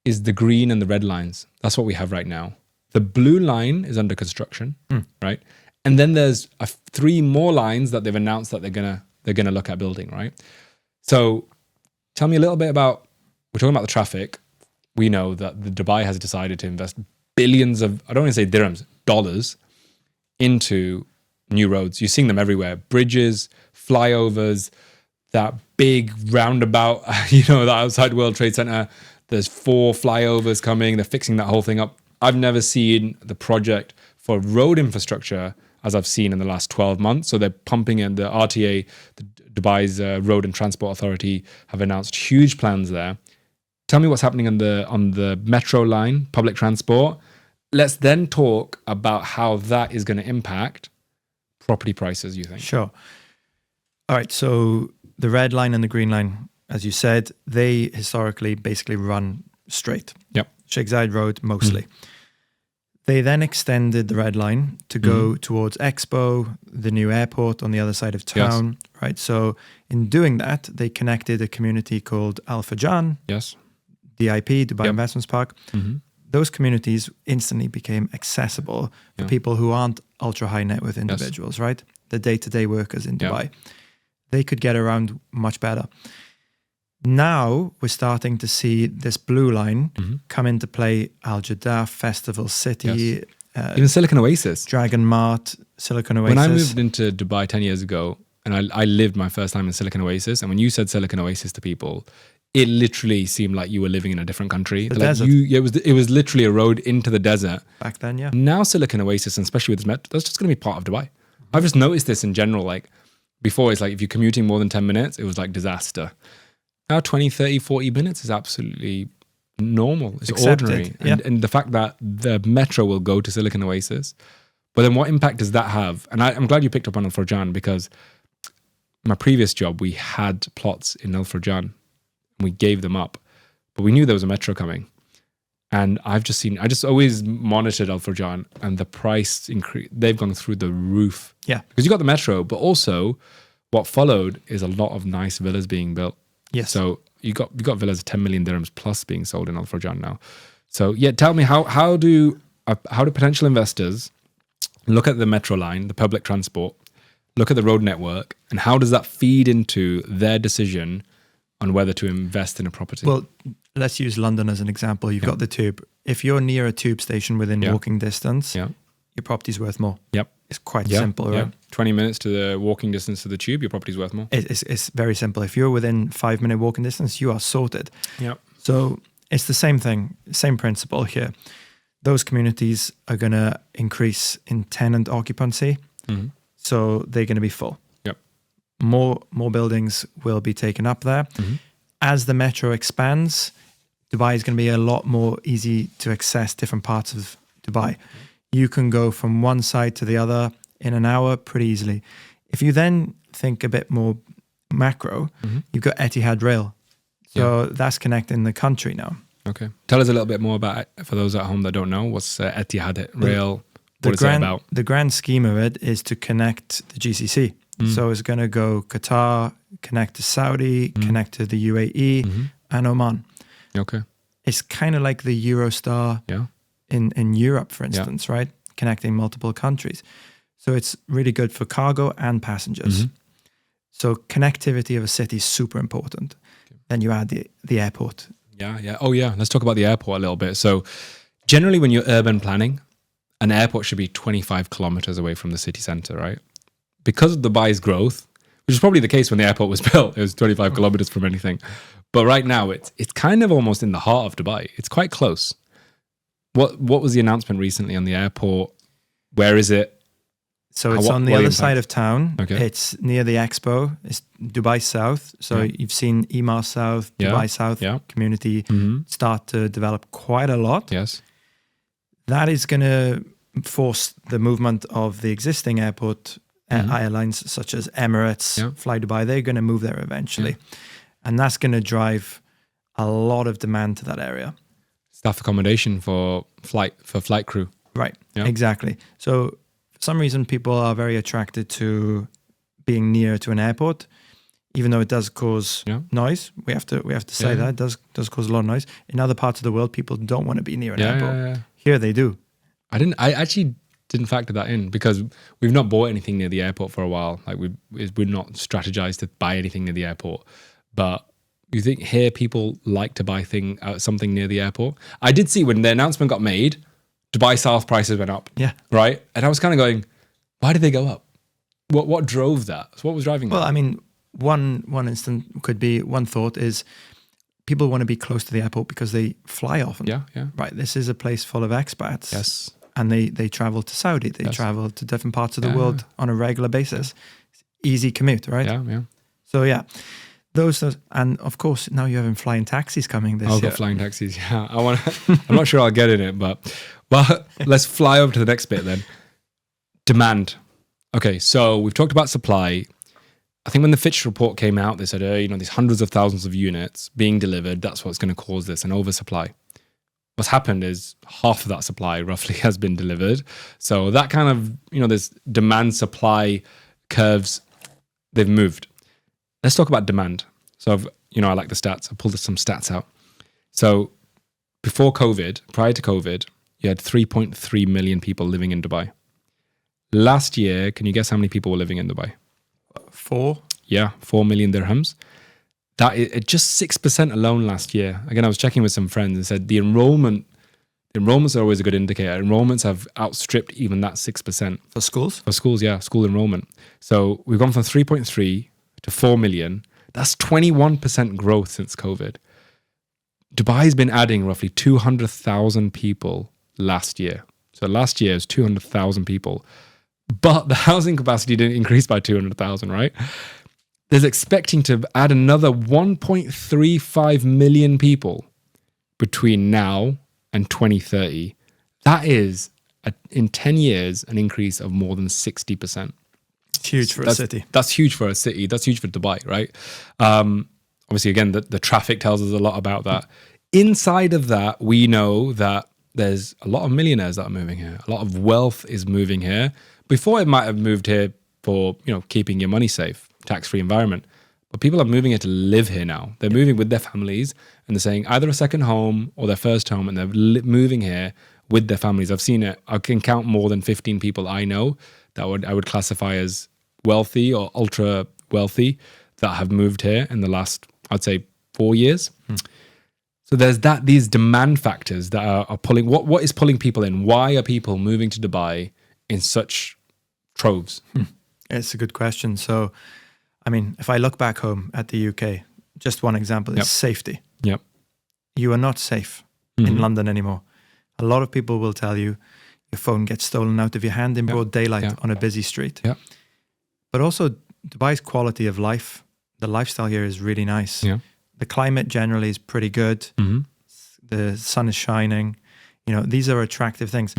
Is the green and the red lines. That's what we have right now. The blue line is under construction, right? And then there's 3 more lines that they've announced that they're gonna look at building, right? So tell me a little bit about, we're talking about the traffic. We know that the Dubai has decided to invest billions of, I don't want to say dirhams, dollars into new roads. You're seeing them everywhere. Bridges, flyovers, that big roundabout, the outside World Trade Center. There's 4 flyovers coming. They're fixing that whole thing up. I've never seen the project for road infrastructure as I've seen in the last 12 months. So they're pumping in the RTA, the Dubai's Road and Transport Authority have announced huge plans there. Tell me what's happening on the metro line, public transport. Let's then talk about how that is going to impact property prices, you think? Sure. All right. So the red line and the green line, as you said, they historically basically run straight. Yep. Sheikh Zayed Road mostly. They then extended the red line to go towards Expo, the new airport on the other side of town, right? So in doing that, they connected a community called Al Fajan, DIP, Dubai Investments Park. Those communities instantly became accessible for people who aren't ultra high net worth individuals, right? The day-to-day workers in Dubai. They could get around much better. Now we're starting to see this blue line come into play. Al Jadaf, Festival City, even Silicon Oasis, Dragon Mart, Silicon Oasis. When I moved into Dubai 10 years ago, and I lived my first time in Silicon Oasis, and when you said Silicon Oasis to people, it literally seemed like you were living in a different country. The desert. It was literally a road into the desert. Back then, yeah. Now Silicon Oasis, and especially with this metro, that's just going to be part of Dubai. I've just noticed this in general. Like before, it's like if you're commuting more than 10 minutes, it was like disaster. Now 20, 30, 40 minutes is absolutely normal. It's ordinary. And the fact that the metro will go to Silicon Oasis, but then what impact does that have? And I'm glad you picked up on Al Farjan, because my previous job, we had plots in Al Farjan and we gave them up, but we knew there was a metro coming. And I just always monitored Al Farjan, and the price increase, they've gone through the roof. Yeah. Because you got the metro, but also what followed is a lot of nice villas being built. Yes. So you got villas of 10 million dirhams plus being sold in Al Farjan now. So yeah, tell me how do potential investors look at the metro line, the public transport, look at the road network, and how does that feed into their decision on whether to invest in a property? Well, let's use London as an example. You've got the tube. If you're near a tube station within walking distance, your property's worth more. Yep. It's quite simple, right? 20 minutes to the walking distance to the tube, your property's worth more. It's very simple. If you're within 5-minute walking distance, you are sorted. Yep. So it's the same thing, same principle here. Those communities are going to increase in tenant occupancy, so they're going to be full. Yep. More buildings will be taken up there. As the metro expands, Dubai is going to be a lot more easy to access different parts of Dubai. You can go from one side to the other in an hour pretty easily. If you then think a bit more macro, you've got Etihad Rail. So that's connecting the country now. Okay. Tell us a little bit more about it for those at home that don't know. What's Etihad Rail? What is it about? The grand scheme of it is to connect the GCC. So it's going to go Qatar, connect to Saudi, connect to the UAE and Oman. Okay. It's kind of like the Eurostar in Europe, for instance, right? Connecting multiple countries. So it's really good for cargo and passengers. So connectivity of a city is super important. Then you add the airport. Yeah. Oh, yeah. Let's talk about the airport a little bit. So generally when you're urban planning, an airport should be 25 kilometers away from the city center, right? Because of Dubai's growth, which is probably the case when the airport was built, it was 25 kilometers from anything. But right now, it's kind of almost in the heart of Dubai. It's quite close. What was the announcement recently on the airport? Where is it? So it's on the other side of town. Okay. It's near the Expo. It's Dubai South. So you've seen Emaar South, Dubai South community start to develop quite a lot. Yes. That is going to force the movement of the existing airport airlines such as Emirates, Fly Dubai. They're going to move there eventually. And that's going to drive a lot of demand to that area. Staff accommodation for flight crew. Right, exactly. So for some reason, people are very attracted to being near to an airport, even though it does cause noise. We have to say that it does cause a lot of noise. In other parts of the world, people don't want to be near an airport. Here they do. I actually didn't factor that in because we've not bought anything near the airport for a while. Like we're not strategized to buy anything near the airport. But you think here people like to buy something near the airport? I did see when the announcement got made, Dubai South prices went up. Yeah. Right? And I was kind of going, why did they go up? What drove that? So what was driving that? Well, I mean, one thought is people want to be close to the airport because they fly often. Yeah. Right. This is a place full of expats. Yes. And they travel to Saudi. They travel to different parts of the world on a regular basis. Easy commute, right? Yeah. So those, and of course now you're having flying taxis coming this year. I've got flying taxis. Yeah, I'm not sure I'll get in it, but let's fly over to the next bit then. Demand. Okay, so we've talked about supply. I think when the Fitch report came out, they said, there's hundreds of thousands of units being delivered. That's what's going to cause this, an oversupply. What's happened is half of that supply roughly has been delivered. So that kind of, this demand supply curves, they've moved. Let's talk about demand. So I like the stats. I pulled some stats out. So prior to COVID, you had 3.3 million people living in Dubai. Last year, can you guess how many people were living in Dubai? 4? Yeah, 4 million dirhams. That is just 6% alone last year. Again, I was checking with some friends and said the enrollments are always a good indicator. Enrollments have outstripped even that 6%. For schools? For schools, yeah, school enrollment. So we've gone from 3.3 to 4 million. That's 21% growth since COVID. Dubai's been adding roughly 200,000 people last year. So last year was 200,000 people. But the housing capacity didn't increase by 200,000, right? There's expecting to add another 1.35 million people between now and 2030. That is, in 10 years, an increase of more than 60%. It's huge for a city. That's huge for a city. That's huge for Dubai, right? Obviously, again, the traffic tells us a lot about that. Inside of that, we know that there's a lot of millionaires that are moving here. A lot of wealth is moving here. Before, it might have moved here for, keeping your money safe, tax-free environment. But people are moving here to live here now. They're moving with their families and they're saying either a second home or their first home, and they're moving here with their families. I've seen it. I can count more than 15 people I know that I would classify as wealthy or ultra wealthy that have moved here in the last, I'd say, 4 years. So there's these demand factors that are pulling. What is pulling people in? Why are people moving to Dubai in such troves? It's a good question. So, I mean, if I look back home at the UK, just one example is safety. Yep. You are not safe in London anymore. A lot of people will tell you your phone gets stolen out of your hand in broad daylight on a busy street. Yeah. But also Dubai's quality of life, the lifestyle here is really nice. Yeah. The climate generally is pretty good. The sun is shining. These are attractive things.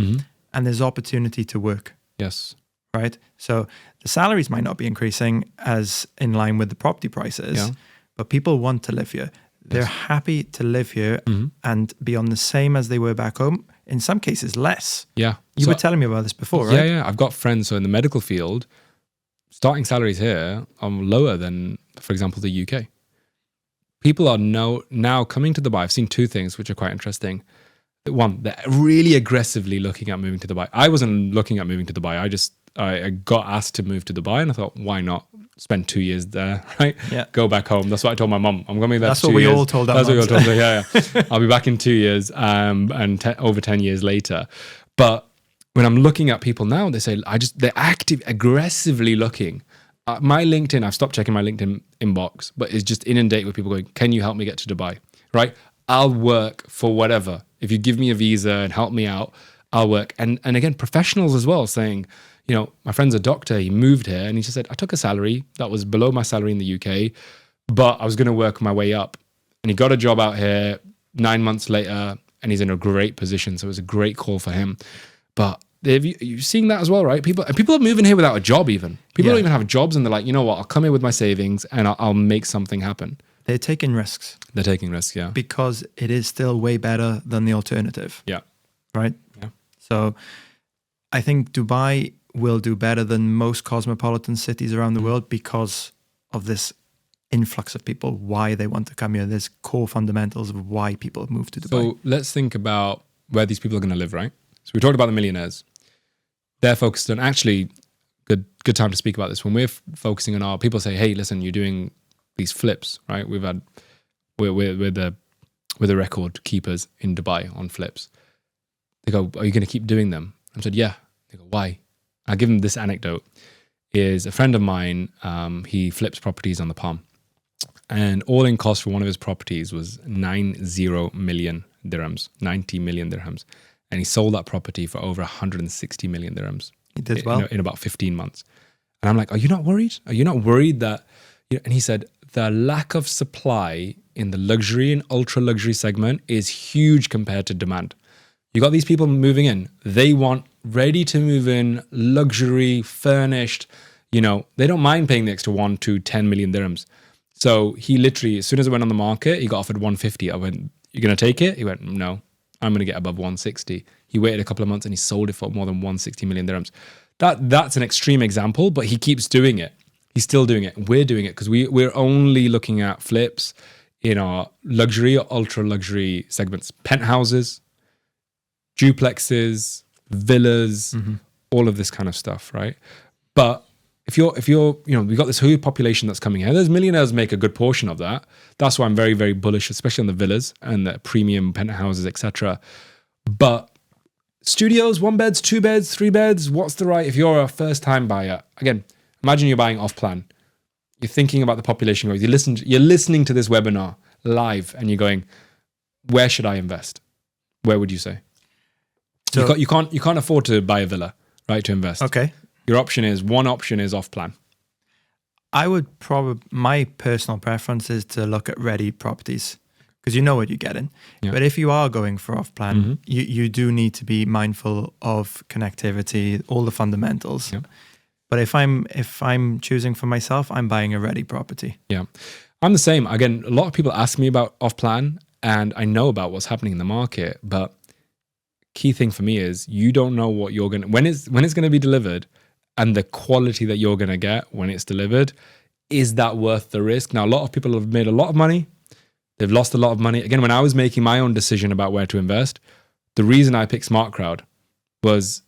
And there's opportunity to work. Yes. Right? So the salaries might not be increasing as in line with the property prices, but people want to live here. They're happy to live here and be on the same as they were back home. In some cases, less. Yeah. You were telling me about this before, right? Yeah. I've got friends. So in the medical field, starting salaries here are lower than, for example, the UK. People are now coming to Dubai. I've seen two things which are quite interesting. One, they're really aggressively looking at moving to Dubai. I wasn't looking at moving to Dubai. I got asked to move to Dubai, and I thought, why not spend 2 years there, right? Yeah. Go back home. That's what I told my mum. I'm going to be there That's for 2 what we years. all told our That's what we all mums. told her. Yeah. I'll be back in 2 years, and over 10 years later. But when I'm looking at people now, they're aggressively looking. My LinkedIn, I've stopped checking my LinkedIn inbox, but it's just inundated with people going, can you help me get to Dubai, right? I'll work for whatever. If you give me a visa and help me out, I'll work. And again, professionals as well saying, my friend's a doctor, he moved here and he just said, I took a salary that was below my salary in the UK, but I was going to work my way up. And he got a job out here 9 months later and he's in a great position. So it was a great call for him. But you're seeing that as well, right? People are moving here without a job even. People don't even have jobs and they're like, you know what, I'll come here with my savings and I'll make something happen. They're taking risks. They're taking risks, yeah. Because it is still way better than the alternative. Yeah. Right? Yeah. So I think Dubai will do better than most cosmopolitan cities around the world because of this influx of people, why they want to come here. There's core fundamentals of why people move to Dubai. So let's think about where these people are going to live, right? So we talked about the millionaires. They're focused on, actually, good time to speak about this. When we're focusing on people say, hey, listen, you're doing these flips, right? We're the record keepers in Dubai on flips. They go, are you going to keep doing them? I said, yeah. They go, why? I'll give them this anecdote. Is a friend of mine, he flips properties on the Palm. And all-in cost for one of his properties was 90 million dirhams, 90 million dirhams. And he sold that property for over 160 million dirhams. He did well. In about 15 months. And I'm like, are you not worried? Are you not worried that... And he said, the lack of supply in the luxury and ultra-luxury segment is huge compared to demand. You got these people moving in. They want ready to move in, luxury, furnished. They don't mind paying the extra 1 to 10 million dirhams. So he literally, as soon as it went on the market, he got offered 150. I went, you're going to take it? He went, no, I'm going to get above 160. He waited a couple of months and he sold it for more than 160 million dirhams. That's an extreme example, but he keeps doing it. He's still doing it. We're doing it because we're only looking at flips in our luxury or ultra luxury segments, penthouses, duplexes, villas, all of this kind of stuff, right? But if you're, we've got this huge population that's coming here. Those millionaires make a good portion of that. That's why I'm very, very bullish, especially on the villas and the premium penthouses, etc. But studios, 1 beds, 2 beds, 3 beds, what's the right? If you're a first-time buyer, again, imagine you're buying off-plan. You're thinking about the population growth. You're listening to this webinar live, and you're going, "Where should I invest?" Where would you say? So you can't afford to buy a villa, right? To invest. Okay. One option is off-plan. I would my personal preference is to look at ready properties because you know what you're getting. Yeah. But if you are going for off-plan, you do need to be mindful of connectivity, all the fundamentals. Yeah. But if I'm choosing for myself, I'm buying a ready property. Yeah, I'm the same. Again, a lot of people ask me about off-plan, and I know about what's happening in the market. But key thing for me is you don't know what you're gonna when it's going to be delivered, and the quality that you're going to get when it's delivered. Is that worth the risk? Now, a lot of people have made a lot of money. They've lost a lot of money. Again, when I was making my own decision about where to invest, the reason I picked SmartCrowd was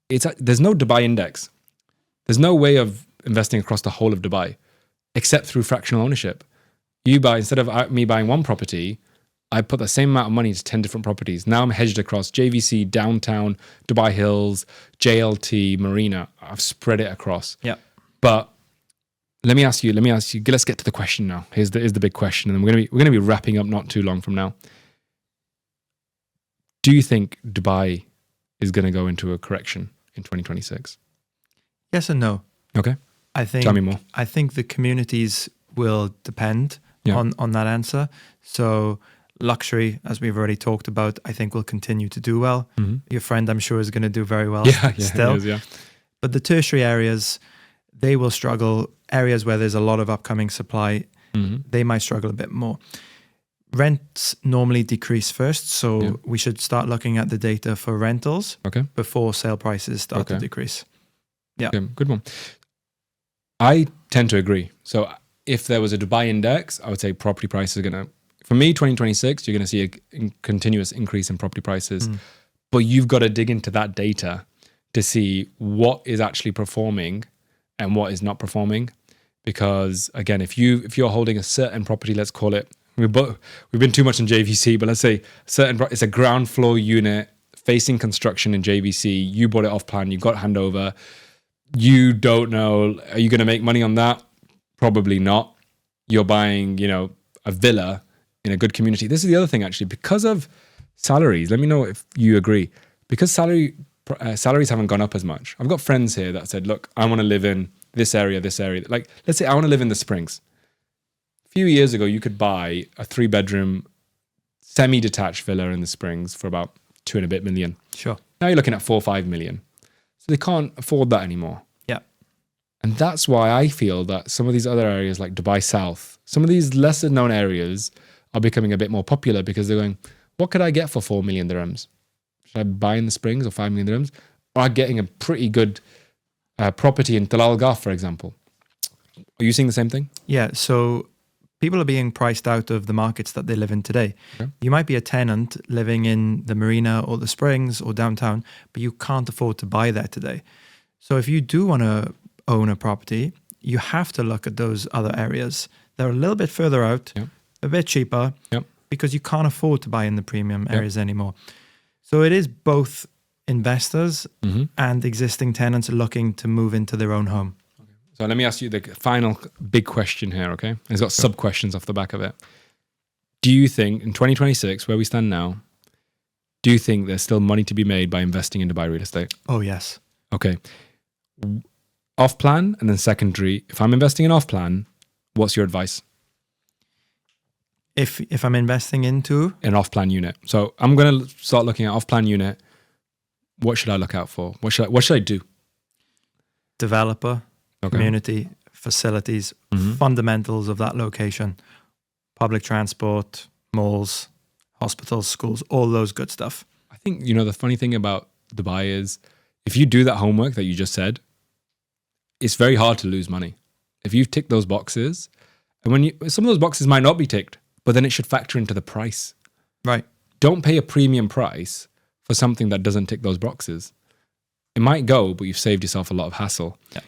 there's no Dubai index. There's no way of investing across the whole of Dubai except through fractional ownership. Instead of me buying one property, I put the same amount of money to 10 different properties. Now I'm hedged across JVC, Downtown, Dubai Hills, JLT, Marina. I've spread it across. Yeah. But let me ask you, let's get to the question now. Here's the big question. And we're going to be wrapping up not too long from now. Do you think Dubai is going to go into a correction in 2026? Yes and no. Okay. Tell me more. I think the communities will depend on that answer. So luxury, as we've already talked about, I think will continue to do well. Mm-hmm. Your friend, I'm sure, is going to do very well still. He is. But the tertiary areas, they will struggle. Areas where there's a lot of upcoming supply, they might struggle a bit more. rents normally decrease first. So we should start looking at the data for rentals before sale prices start to decrease. Yeah. Okay, good one. I tend to agree. So if there was a Dubai index, I would say property prices are going to, for me, 2026, you're going to see a continuous increase in property prices. But you've got to dig into that data to see what is actually performing and what is not performing. Because again, if you're holding a certain property, let's call it, we've been too much in JVC, but let's say it's a ground floor unit facing construction in JVC. You bought it off plan, you got handover. You don't know, are you going to make money on that? Probably not. You're buying, a villa in a good community. This is the other thing, actually, because of salaries. Let me know if you agree. Because salaries haven't gone up as much. I've got friends here that said, look, I want to live in this area. Like, let's say I want to live in the Springs. A few years ago, you could buy a 3-bedroom semi-detached villa in the Springs for about 2 and a bit million. Sure. Now you're looking at 4 or 5 million. So they can't afford that anymore. Yeah. And that's why I feel that some of these other areas like Dubai South, some of these lesser known areas are becoming a bit more popular because they're going, what could I get for 4 million dirhams? Should I buy in the Springs or 5 million dirhams? Or I'm getting a pretty good property in Tel Al Ghaf, for example. Are you seeing the same thing? Yeah. So people are being priced out of the markets that they live in today. Okay. You might be a tenant living in the Marina or the Springs or downtown, but you can't afford to buy there today. So if you do want to own a property, you have to look at those other areas. They're a little bit further out, a bit cheaper, because you can't afford to buy in the premium areas anymore. So it is both investors and existing tenants looking to move into their own home. So let me ask you the final big question here, okay? It's got sub-questions off the back of it. Do you think, in 2026, where we stand now, do you think there's still money to be made by investing in Dubai real estate? Oh, yes. Okay. Off-plan and then secondary. If I'm investing in off-plan, what's your advice? If I'm investing into? An off-plan unit. So I'm going to start looking at off-plan unit. What should I look out for? What should I do? Developer. Community, facilities, fundamentals of that location, public transport, malls, hospitals, schools, all those good stuff. I think, the funny thing about Dubai is if you do that homework that you just said, it's very hard to lose money. If you've ticked those boxes, and some of those boxes might not be ticked, but then it should factor into the price. Right. Don't pay a premium price for something that doesn't tick those boxes. It might go, but you've saved yourself a lot of hassle. Yeah.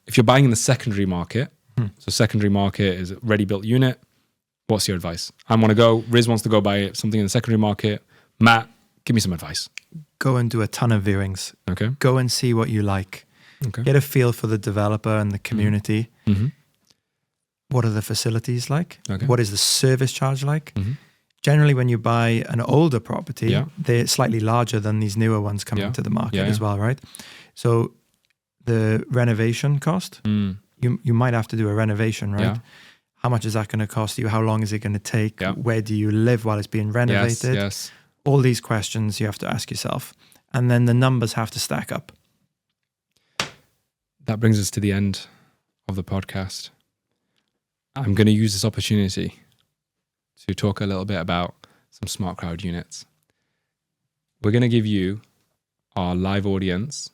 If you're buying in the secondary market, so secondary market is a ready-built unit, what's your advice? Riz wants to go buy something in the secondary market. Matt, give me some advice. Go and do a ton of viewings. Okay. Go and see what you like. Okay. Get a feel for the developer and the community. What are the facilities like? Okay. What is the service charge like? Generally, when you buy an older property, they're slightly larger than these newer ones coming to the market as well, right? So the renovation cost, you might have to do a renovation, right? How much is that going to cost you? How long is it going to take? Where do you live while it's being renovated? Yes. All these questions you have to ask yourself. And then the numbers have to stack up. That brings us to the end of the podcast. I'm going to use this opportunity to talk a little bit about some SmartCrowd units. We're going to give you, our live audience,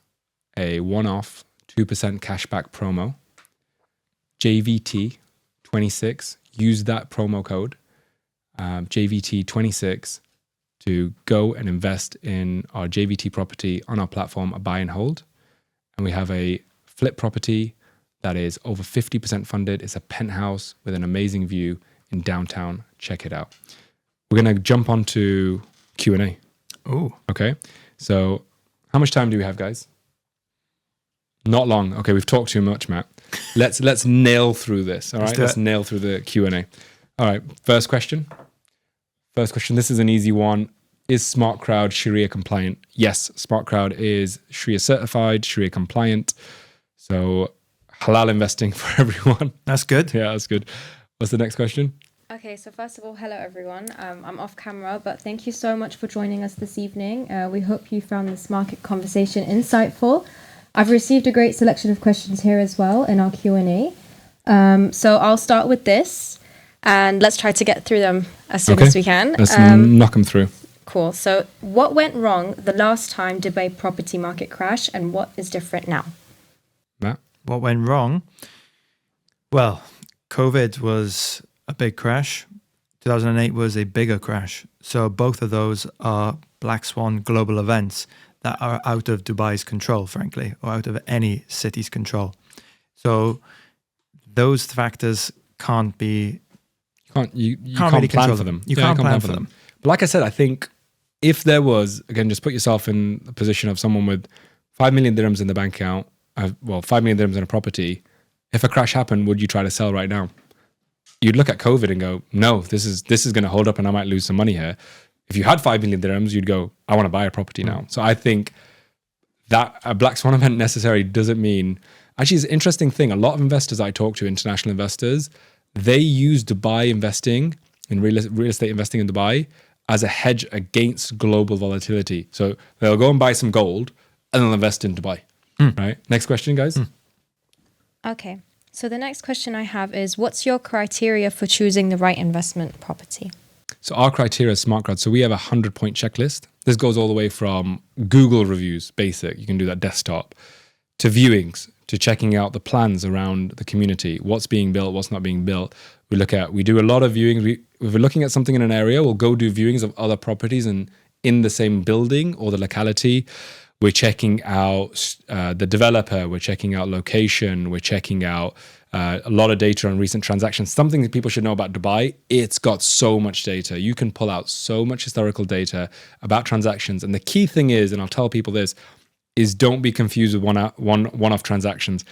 a one-off 2% cashback promo. JVT26. Use that promo code, JVT26, to go and invest in our JVT property on our platform, a buy and hold. And we have a flip property that is over 50% funded. It's a penthouse with an amazing view in downtown. Check it out. We're going to jump on to Q&A. Oh. Okay. So how much time do we have, guys? Not long. Okay, we've talked too much, Matt. Let's nail through this. All right, let's nail through the Q&A. All right, first question. This is an easy one. Is SmartCrowd Sharia compliant? Yes, SmartCrowd is Sharia certified, Sharia compliant. So halal investing for everyone. That's good. Yeah, that's good. What's the next question? Okay, so first of all, hello everyone. I'm off camera, but thank you so much for joining us this evening. We hope you found this market conversation insightful. I've received a great selection of questions here as well in our Q&A. So I'll start with this. and let's try to get through them as soon as we can. Let's knock them through. Cool. So what went wrong the last time Dubai property market crashed, and what is different now? Matt? What went wrong? Well, COVID was a big crash. 2008 was a bigger crash. So both of those are black swan global events that are out of Dubai's control, frankly, or out of any city's control. So those factors can't be... You can't can't really plan control for them. You can't plan for them. But like I said, I think if there was, again, just put yourself in the position of someone with 5 million dirhams in the bank account, 5 million dirhams in a property. If a crash happened, would you try to sell right now? You'd look at COVID and go, no, this is going to hold up and I might lose some money here. If you had 5 million dirhams, you'd go, I want to buy a property now. So I think that a black swan event necessarily doesn't mean... Actually, it's an interesting thing. A lot of investors I talk to, international investors, they use Dubai investing, in real estate investing in Dubai, as a hedge against global volatility. So they'll go and buy some gold and they'll invest in Dubai. Right? Next question, guys. Okay. So the next question I have is, what's your criteria for choosing the right investment property? So our criteria is SmartCrowd. So we have a 100-point checklist. This goes all the way from Google reviews, basic, you can do that desktop, to viewings, to checking out the plans around the community, what's being built, what's not being built. We do a lot of viewings. If we're looking at something in an area, we'll go do viewings of other properties and in the same building or the locality. We're checking out the developer, we're checking out location, we're checking out a lot of data on recent transactions. Something that people should know about Dubai, it's got so much data. You can pull out so much historical data about transactions. And the key thing is, and I'll tell people this, is don't be confused with one-off transactions.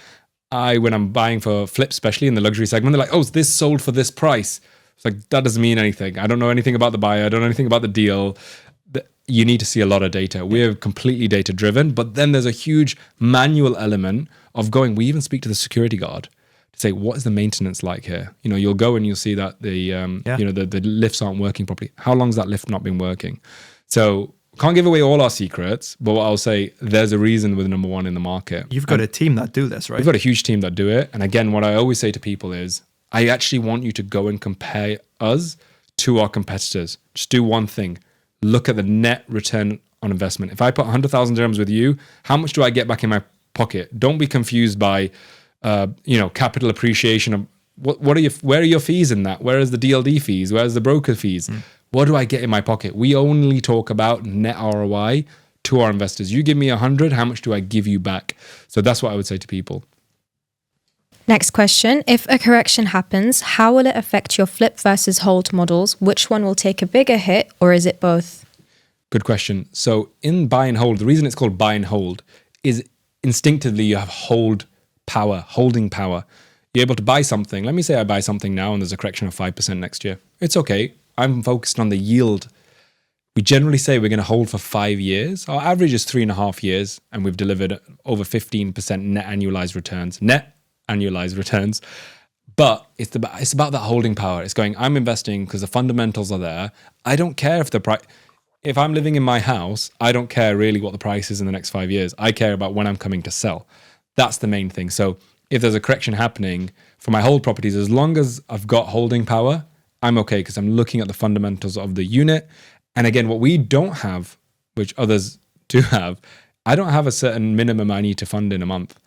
When I'm buying for flips, especially in the luxury segment, they're like, oh, this sold for this price. It's like, that doesn't mean anything. I don't know anything about the buyer. I don't know anything about the deal. You need to see a lot of data. We're completely data driven, but then there's a huge manual element of we even speak to the security guard to say, what is the maintenance like here? You'll go and you'll see that the lifts aren't working properly. How long's that lift not been working? So can't give away all our secrets, but what I'll say, there's a reason we're number one in the market. You've got a team that do this, right? We've got a huge team that do it. And again, what I always say to people is, I actually want you to go and compare us to our competitors. Just do one thing. Look at the net return on investment. If I put 100,000 dirhams with you, how much do I get back in my pocket? Don't be confused by, capital appreciation. Of where are your fees in that? Where is the DLD fees? Where's the broker fees? What do I get in my pocket? We only talk about net ROI to our investors. You give me 100, how much do I give you back? So that's what I would say to people. Next question. If a correction happens, how will it affect your flip versus hold models? Which one will take a bigger hit, or is it both? Good question. So in buy and hold, the reason it's called buy and hold is instinctively you have holding power. You're able to buy something. Let me say I buy something now and there's a correction of 5% next year. It's okay. I'm focused on the yield. We generally say we're going to hold for 5 years. Our average is 3.5 years, and we've delivered over 15% net annualized returns. But it's about that holding power. It's going, I'm investing because the fundamentals are there. I don't care if I'm living in my house, I don't care really what the price is in the next 5 years. I care about when I'm coming to sell. That's the main thing. So if there's a correction happening for my hold properties, as long as I've got holding power, I'm okay because I'm looking at the fundamentals of the unit. And again, what we don't have, which others do have, I don't have a certain minimum I need to fund in a month.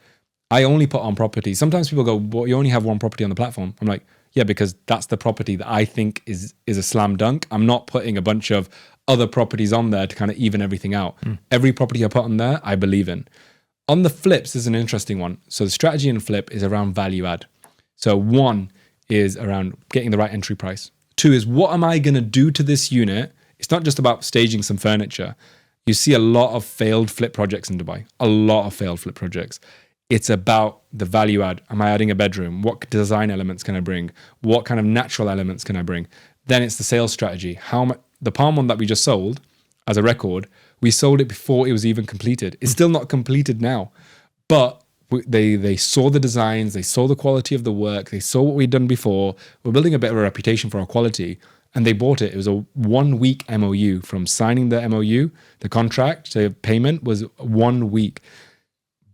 I only put on properties. Sometimes people go, well, you only have one property on the platform. I'm like, yeah, because that's the property that I think is a slam dunk. I'm not putting a bunch of other properties on there to kind of even everything out. Every property I put on there, I believe in. On the flips, this is an interesting one. So the strategy in flip is around value add. So 1 is around getting the right entry price. 2 is, what am I going to do to this unit? It's not just about staging some furniture. You see a lot of failed flip projects in Dubai. A lot of failed flip projects. It's about the value add. Am I adding a bedroom? What design elements can I bring? What kind of natural elements can I bring? Then it's the sales strategy. The Palm one that we just sold as a record, we sold it before it was even completed. It's still not completed now. But they saw the designs, they saw the quality of the work, they saw what we'd done before. We're building a bit of a reputation for our quality. And they bought it. It was a 1 week MOU. From signing the MOU, the contract to payment was 1 week.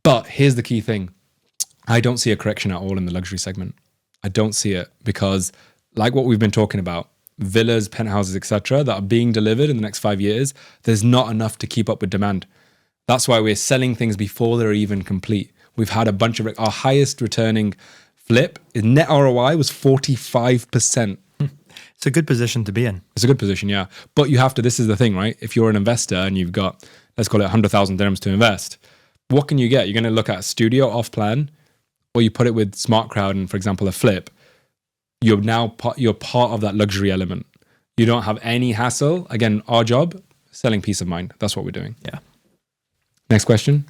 But here's the key thing. I don't see a correction at all in the luxury segment. I don't see it because like what we've been talking about, villas, penthouses, etc., that are being delivered in the next 5 years, there's not enough to keep up with demand. That's why we're selling things before they're even complete. We've had a bunch of our highest returning flip. Net ROI was 45%. It's a good position to be in. It's a good position, yeah. But you have to, this is the thing, right? If you're an investor and you've got, let's call it 100,000 dirhams to invest, what can you get? You're going to look at a studio off plan, or you put it with SmartCrowd and, for example, a flip. You're part of that luxury element. You don't have any hassle. Again, our job, selling peace of mind. That's what we're doing. Yeah. Next question.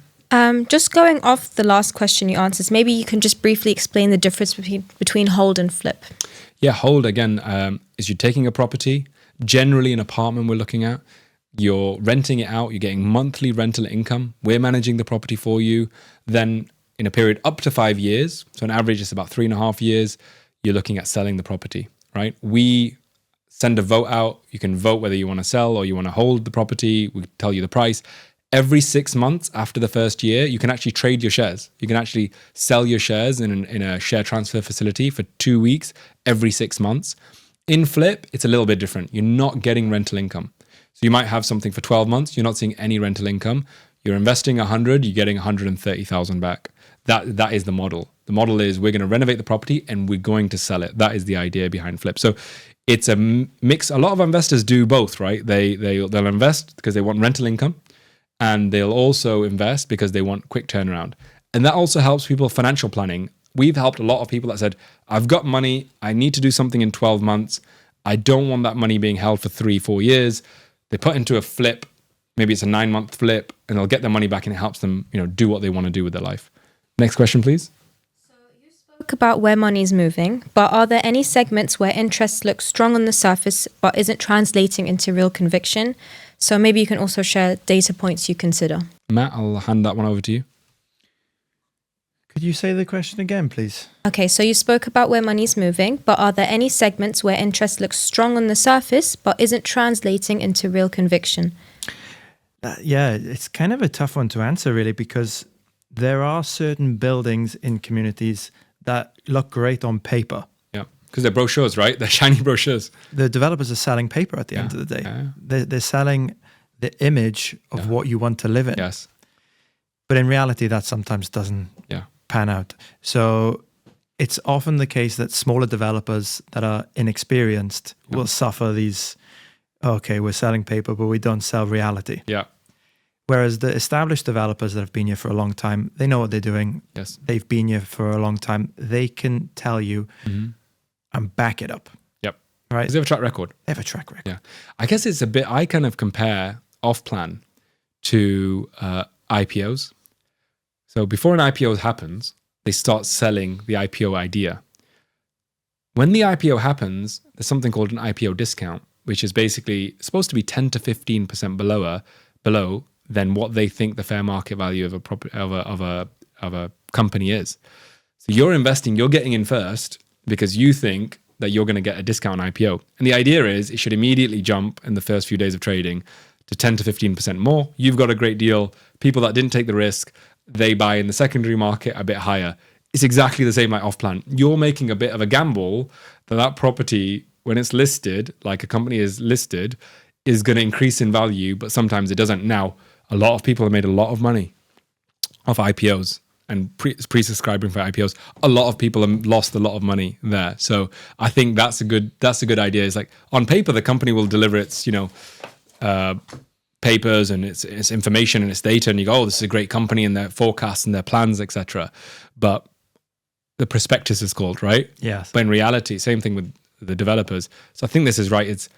Just going off the last question you answered, maybe you can just briefly explain the difference between hold and flip. Yeah, hold, again, is you're taking a property, generally an apartment we're looking at, you're renting it out, you're getting monthly rental income, we're managing the property for you, then in a period up to 5 years, so on average it's about 3.5 years, you're looking at selling the property, right? We send a vote out, you can vote whether you want to sell or you want to hold the property, we tell you the price. Every 6 months after the first year, you can actually trade your shares. You can actually sell your shares in a share transfer facility for 2 weeks every 6 months. In flip, it's a little bit different. You're not getting rental income. So you might have something for 12 months. You're not seeing any rental income. You're investing 100, you're getting 130,000 back. That is the model. The model is we're going to renovate the property and we're going to sell it. That is the idea behind flip. So it's a mix. A lot of investors do both, right? They'll invest because they want rental income, and they'll also invest because they want quick turnaround. And that also helps people financial planning. We've helped a lot of people that said, I've got money, I need to do something in 12 months. I don't want that money being held for 3-4 years. They put into a flip, maybe it's a 9-month flip, and they'll get their money back and it helps them, do what they want to do with their life. Next question, please. So you spoke about where money is moving, but are there any segments where interest looks strong on the surface but isn't translating into real conviction? So maybe you can also share data points you consider. Matt, I'll hand that one over to you. Could you say the question again, please? Okay, so you spoke about where money's moving, but are there any segments where interest looks strong on the surface but isn't translating into real conviction? Yeah, it's kind of a tough one to answer, really, because there are certain buildings in communities that look great on paper. Yeah, because they're brochures, right? They're shiny brochures. The developers are selling paper at the end of the day. Yeah. They're selling the image of what you want to live in. Yes. But in reality, that sometimes doesn't pan out. So it's often the case that smaller developers that are inexperienced will suffer these, okay, we're selling paper, but we don't sell reality. Yeah. Whereas the established developers that have been here for a long time, they know what they're doing. Yes. They've been here for a long time. They can tell you and back it up. Yep. Right? Because they have a track record. They have a track record. Yeah. I guess it's a bit, I kind of compare off-plan to IPOs. So before an IPO happens, they start selling the IPO idea. When the IPO happens, there's something called an IPO discount, which is basically supposed to be 10 to 15% below than what they think the fair market value of a company is. So you're investing, you're getting in first because you think that you're going to get a discount on IPO. And the idea is it should immediately jump in the first few days of trading to 10 to 15% more. You've got a great deal. People that didn't take the risk, they buy in the secondary market a bit higher. It's exactly the same like off-plan. You're making a bit of a gamble that property, when it's listed, like a company is listed, is going to increase in value, but sometimes it doesn't. Now, a lot of people have made a lot of money off IPOs and pre-subscribing for IPOs. A lot of people have lost a lot of money there. So I think that's a good idea. It's like on paper, the company will deliver its, papers and its information and its data, and you go, oh, this is a great company and their forecasts and their plans, etc. But the prospectus is called, right? Yes. But in reality, same thing with the developers. So I think this is right. It's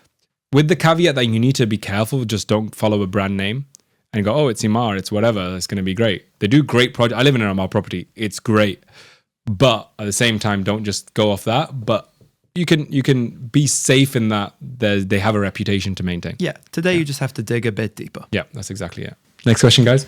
with the caveat that you need to be careful. Just don't follow a brand name and go, oh, it's Imar, it's whatever. It's going to be great. They do great projects. I live in an Imar property. It's great. But at the same time, don't just go off that. But you can be safe in that they have a reputation to maintain. Yeah. Today you just have to dig a bit deeper. Yeah, that's exactly it. Next question, guys.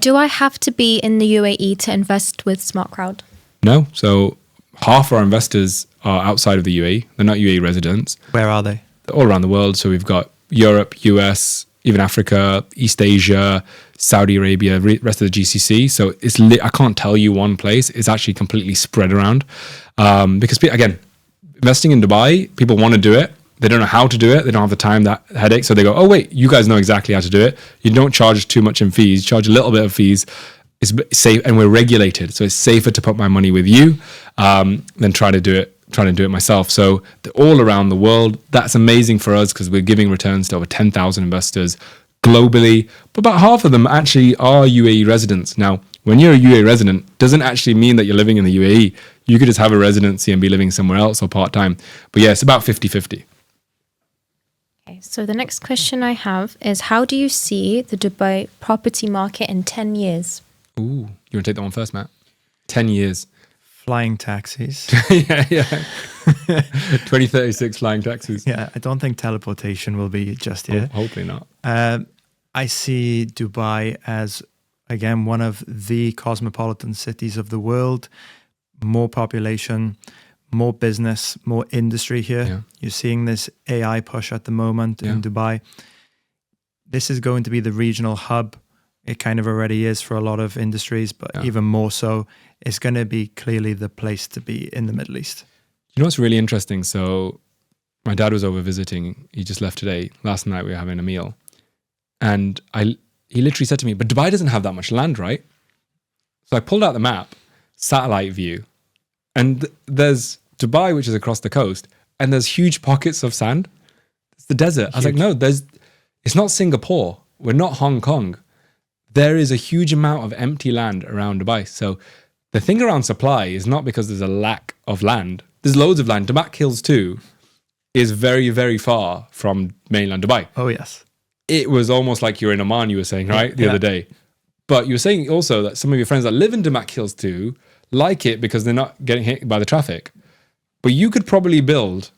Do I have to be in the UAE to invest with SmartCrowd? No. So half our investors are outside of the UAE. They're not UAE residents. Where are they? They're all around the world. So we've got Europe, US, even Africa, East Asia, Saudi Arabia, rest of the GCC. So I can't tell you one place. It's actually completely spread around because, again, investing in Dubai, people want to do it. They don't know how to do it. They don't have the time, that headache. So they go, oh, wait, you guys know exactly how to do it. You don't charge too much in fees. You charge a little bit of fees. It's safe, and we're regulated. So it's safer to put my money with you than trying to do it myself. So all around the world, that's amazing for us because we're giving returns to over 10,000 investors globally. But about half of them actually are UAE residents. Now, when you're a UAE resident, doesn't actually mean that you're living in the UAE. You could just have a residency and be living somewhere else or part-time. But yeah, it's about 50-50. Okay, so the next question I have is, how do you see the Dubai property market in 10 years? Ooh, you want to take that one first, Matt? 10 years. Flying taxis. yeah. 2036 flying taxis. Yeah, I don't think teleportation will be just here. Hopefully not. I see Dubai as, again, one of the cosmopolitan cities of the world. More population, more business, more industry here. Yeah. You're seeing this AI push at the moment in Dubai. This is going to be the regional hub. It kind of already is for a lot of industries, but even more so, it's going to be clearly the place to be in the Middle East. You know what's really interesting? So my dad was over visiting. He just left today. Last night we were having a meal. And he literally said to me, but Dubai doesn't have that much land, right? So I pulled out the map, satellite view, and there's Dubai, which is across the coast, and there's huge pockets of sand. It's the desert. I was like, no, it's not Singapore. We're not Hong Kong. There is a huge amount of empty land around Dubai. So the thing around supply is not because there's a lack of land. There's loads of land. Damak Hills 2 is very, very far from mainland Dubai. Oh, yes. It was almost like you're in Oman, you were saying, right? The other day. But you were saying also that some of your friends that live in Damak Hills 2 like it because they're not getting hit by the traffic. But you could probably build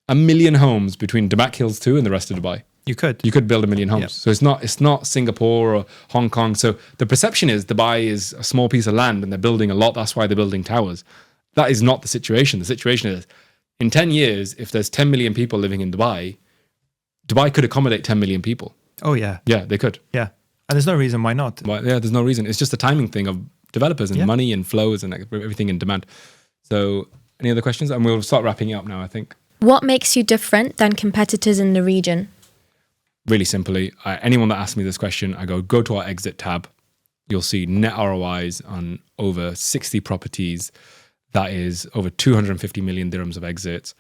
1 million homes between Damak Hills 2 and the rest of Dubai. You could build 1 million homes. So it's not Singapore or Hong Kong. So the perception is Dubai is a small piece of land and they're building a lot. That's why they're building towers. That is not the situation. The situation is in 10 years, if there's 10 million people living in Dubai, Dubai could accommodate 10 million people. Oh, yeah. Yeah, they could. Yeah. And there's no reason why not. Well, yeah, there's no reason. It's just a timing thing of developers and money and flows and everything in demand. So any other questions? And we'll start wrapping it up now, I think. What makes you different than competitors in the region? Really simply, anyone that asks me this question, I go to our exit tab. You'll see net ROIs on over 60 properties. That is over 250 million dirhams of exits.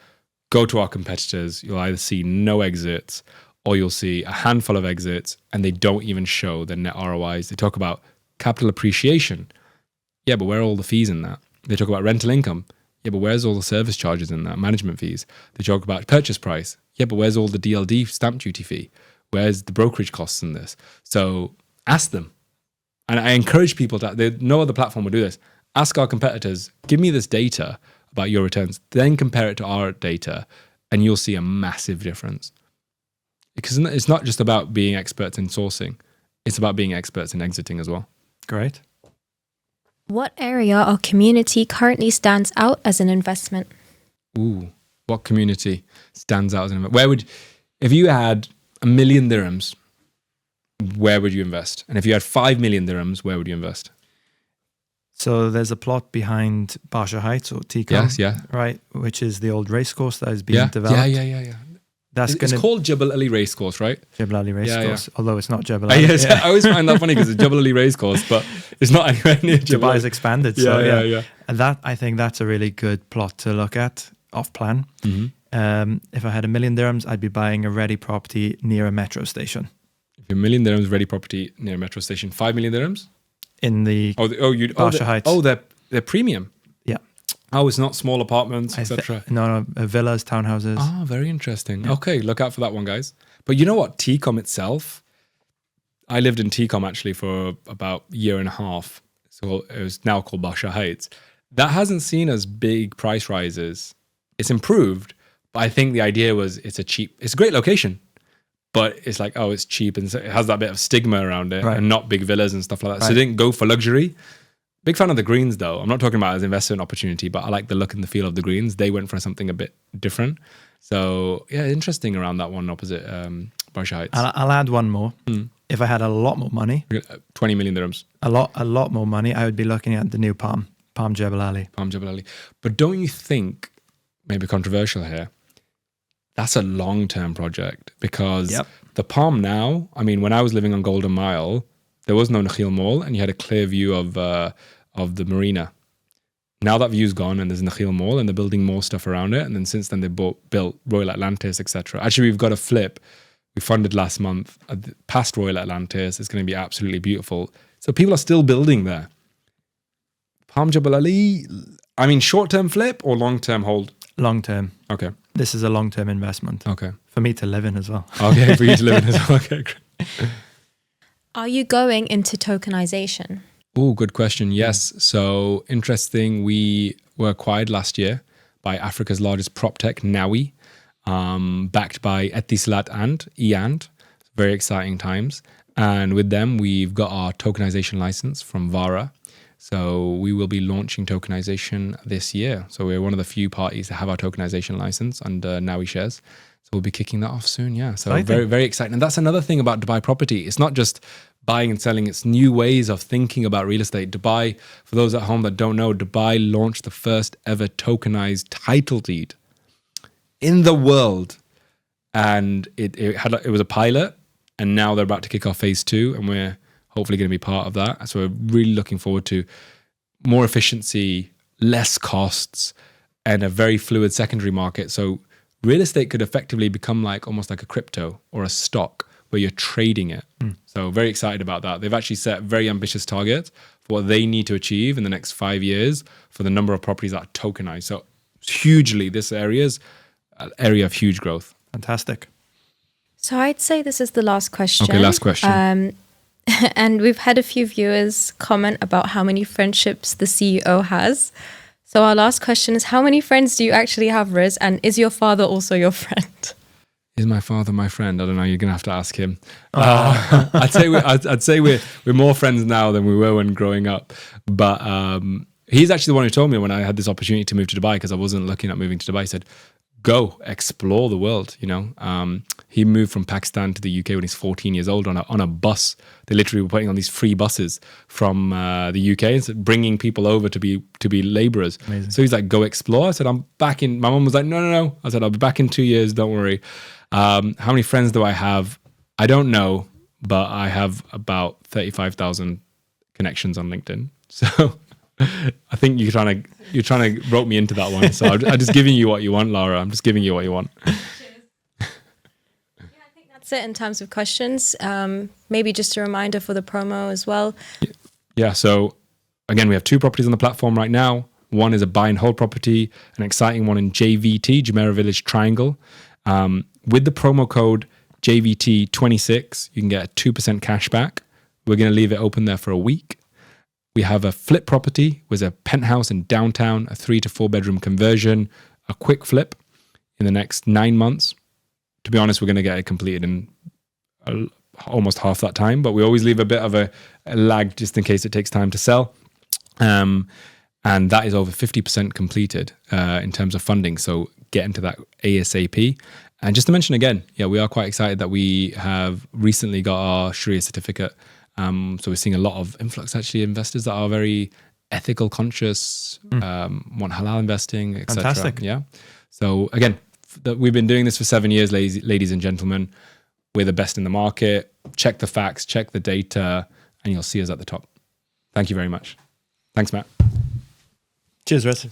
Go to our competitors. You'll either see no exits or you'll see a handful of exits and they don't even show the net ROIs. They talk about capital appreciation. Yeah, but where are all the fees in that? They talk about rental income. Yeah, but where's all the service charges in that? Management fees. They talk about purchase price. Yeah, but where's all the DLD stamp duty fee? Where's the brokerage costs in this? So ask them. And I encourage people that no other platform will do this. Ask our competitors, give me this data about your returns, then compare it to our data, and you'll see a massive difference. Because it's not just about being experts in sourcing. It's about being experts in exiting as well. Great. What area or community currently stands out as an investment? Ooh, what community stands out as an investment? If you had 1 million dirhams, where would you invest? And if you had 5 million dirhams, where would you invest? So there's a plot behind Basha Heights or Tikal. Yes, yeah. Right, which is the old racecourse that is being developed. Yeah. It's called Jabbar Ali Racecourse, right? Jabbar Ali Racecourse, although it's not Jabbar Ali. Ali. I always find that funny because it's Jabbar Ali Racecourse, but it's not anywhere near Jabbar. Dubai's expanded. So yeah. And I think that's a really good plot to look at off plan. Mm-hmm. If I had 1 million dirhams, I'd be buying a ready property near a metro station. If you're 1 million dirhams ready property near a metro station, 5 million dirhams? In the Basha Heights. Oh, they're premium. Yeah. Oh, it's not small apartments, etc. No, villas, townhouses. Oh, very interesting. Yeah. Okay, look out for that one, guys. But you know what? TCOM itself, I lived in TCOM actually for about a year and a half. So it was now called Basha Heights. That hasn't seen as big price rises. It's improved, but I think the idea was it's a great location. But it's like, oh, it's cheap. And so it has that bit of stigma around it and not big villas and stuff like that. Right. So they didn't go for luxury. Big fan of the greens, though. I'm not talking about as investment opportunity, but I like the look and the feel of the greens. They went for something a bit different. So, yeah, interesting around that one opposite Basha Heights. I'll add one more. If I had a lot more money. 20 million dirhams. A lot more money, I would be looking at the new Palm Jabal Ali. Palm Jabal Ali. But don't you think maybe controversial here, that's a long-term project because the Palm now, I mean, when I was living on Golden Mile, there was no Nakheel Mall and you had a clear view of the marina. Now that view's gone and there's Nakheel Mall and they're building more stuff around it. And then since then they built Royal Atlantis, etc. Actually, we've got a flip. We funded last month past Royal Atlantis. It's going to be absolutely beautiful. So people are still building there. Palm Jabal Ali, I mean, short-term flip or long-term hold? Long-term. Okay. This is a long-term investment. Okay. For me to live in as well. Okay, for you to live in as well. Okay, great. Are you going into tokenization? Oh, good question. Yes. So interesting. We were acquired last year by Africa's largest prop tech, Nawi, backed by Etisalat and EAND. Very exciting times. And with them, we've got our tokenization license from VARA. So we will be launching tokenization this year. So we're one of the few parties to have our tokenization license under Nawi shares. So we'll be kicking that off soon. Yeah. So very, very exciting. And that's another thing about Dubai property. It's not just buying and selling. It's new ways of thinking about real estate. Dubai, for those at home that don't know, Dubai launched the first ever tokenized title deed in the world. And it was a pilot. And now they're about to kick off phase 2. And we're hopefully going to be part of that. So we're really looking forward to more efficiency, less costs, and a very fluid secondary market. So real estate could effectively become like almost like a crypto or a stock where you're trading it. So very excited about that. They've actually set very ambitious targets for what they need to achieve in the next 5 years for the number of properties that are tokenized. So hugely, this area is an area of huge growth. Fantastic. So I'd say this is the last question. Okay, last question. And we've had a few viewers comment about how many friendships the CEO has. So our last question is, how many friends do you actually have, Riz? And is your father also your friend? Is my father my friend? I don't know. You're gonna have to ask him. I'd say we're more friends now than we were when growing up. But he's actually the one who told me when I had this opportunity to move to Dubai, because I wasn't looking at moving to Dubai. He said, "Go explore the world." You know, he moved from Pakistan to the UK when he's 14 years old on a bus. They literally were putting on these free buses from the UK and bringing people over to be laborers. Amazing. So he's like, "Go explore." I said, "I'm back in." My mum was like, "No." I said, "I'll be back in 2 years. Don't worry." How many friends do I have? I don't know, but I have about 35,000 connections on LinkedIn. So I think you're trying to rope me into that one. So I'm just giving you what you want, Lara. I'm just giving you what you want. Yeah, I think that's it in terms of questions. Maybe just a reminder for the promo as well. Yeah. So again, we have 2 properties on the platform right now. One is a buy and hold property, an exciting one in JVT, Jumeirah Village Triangle. With the promo code JVT26, you can get a 2% cash back. We're going to leave it open there for a week. We have a flip property with a penthouse in downtown, a 3 to 4 bedroom conversion, a quick flip in the next 9 months. To be honest, we're going to get it completed in almost half that time, but we always leave a bit of a lag just in case it takes time to sell. And that is over 50% completed in terms of funding. So get into that ASAP. And just to mention again, yeah, we are quite excited that we have recently got our Sharia certificate. So we're seeing a lot of influx, actually, investors that are very ethical conscious, want halal investing, etc. Fantastic. Yeah. So again, we've been doing this for 7 years, ladies and gentlemen. We're the best in the market. Check the facts, check the data, and you'll see us at the top. Thank you very much. Thanks, Matt. Cheers, Riz.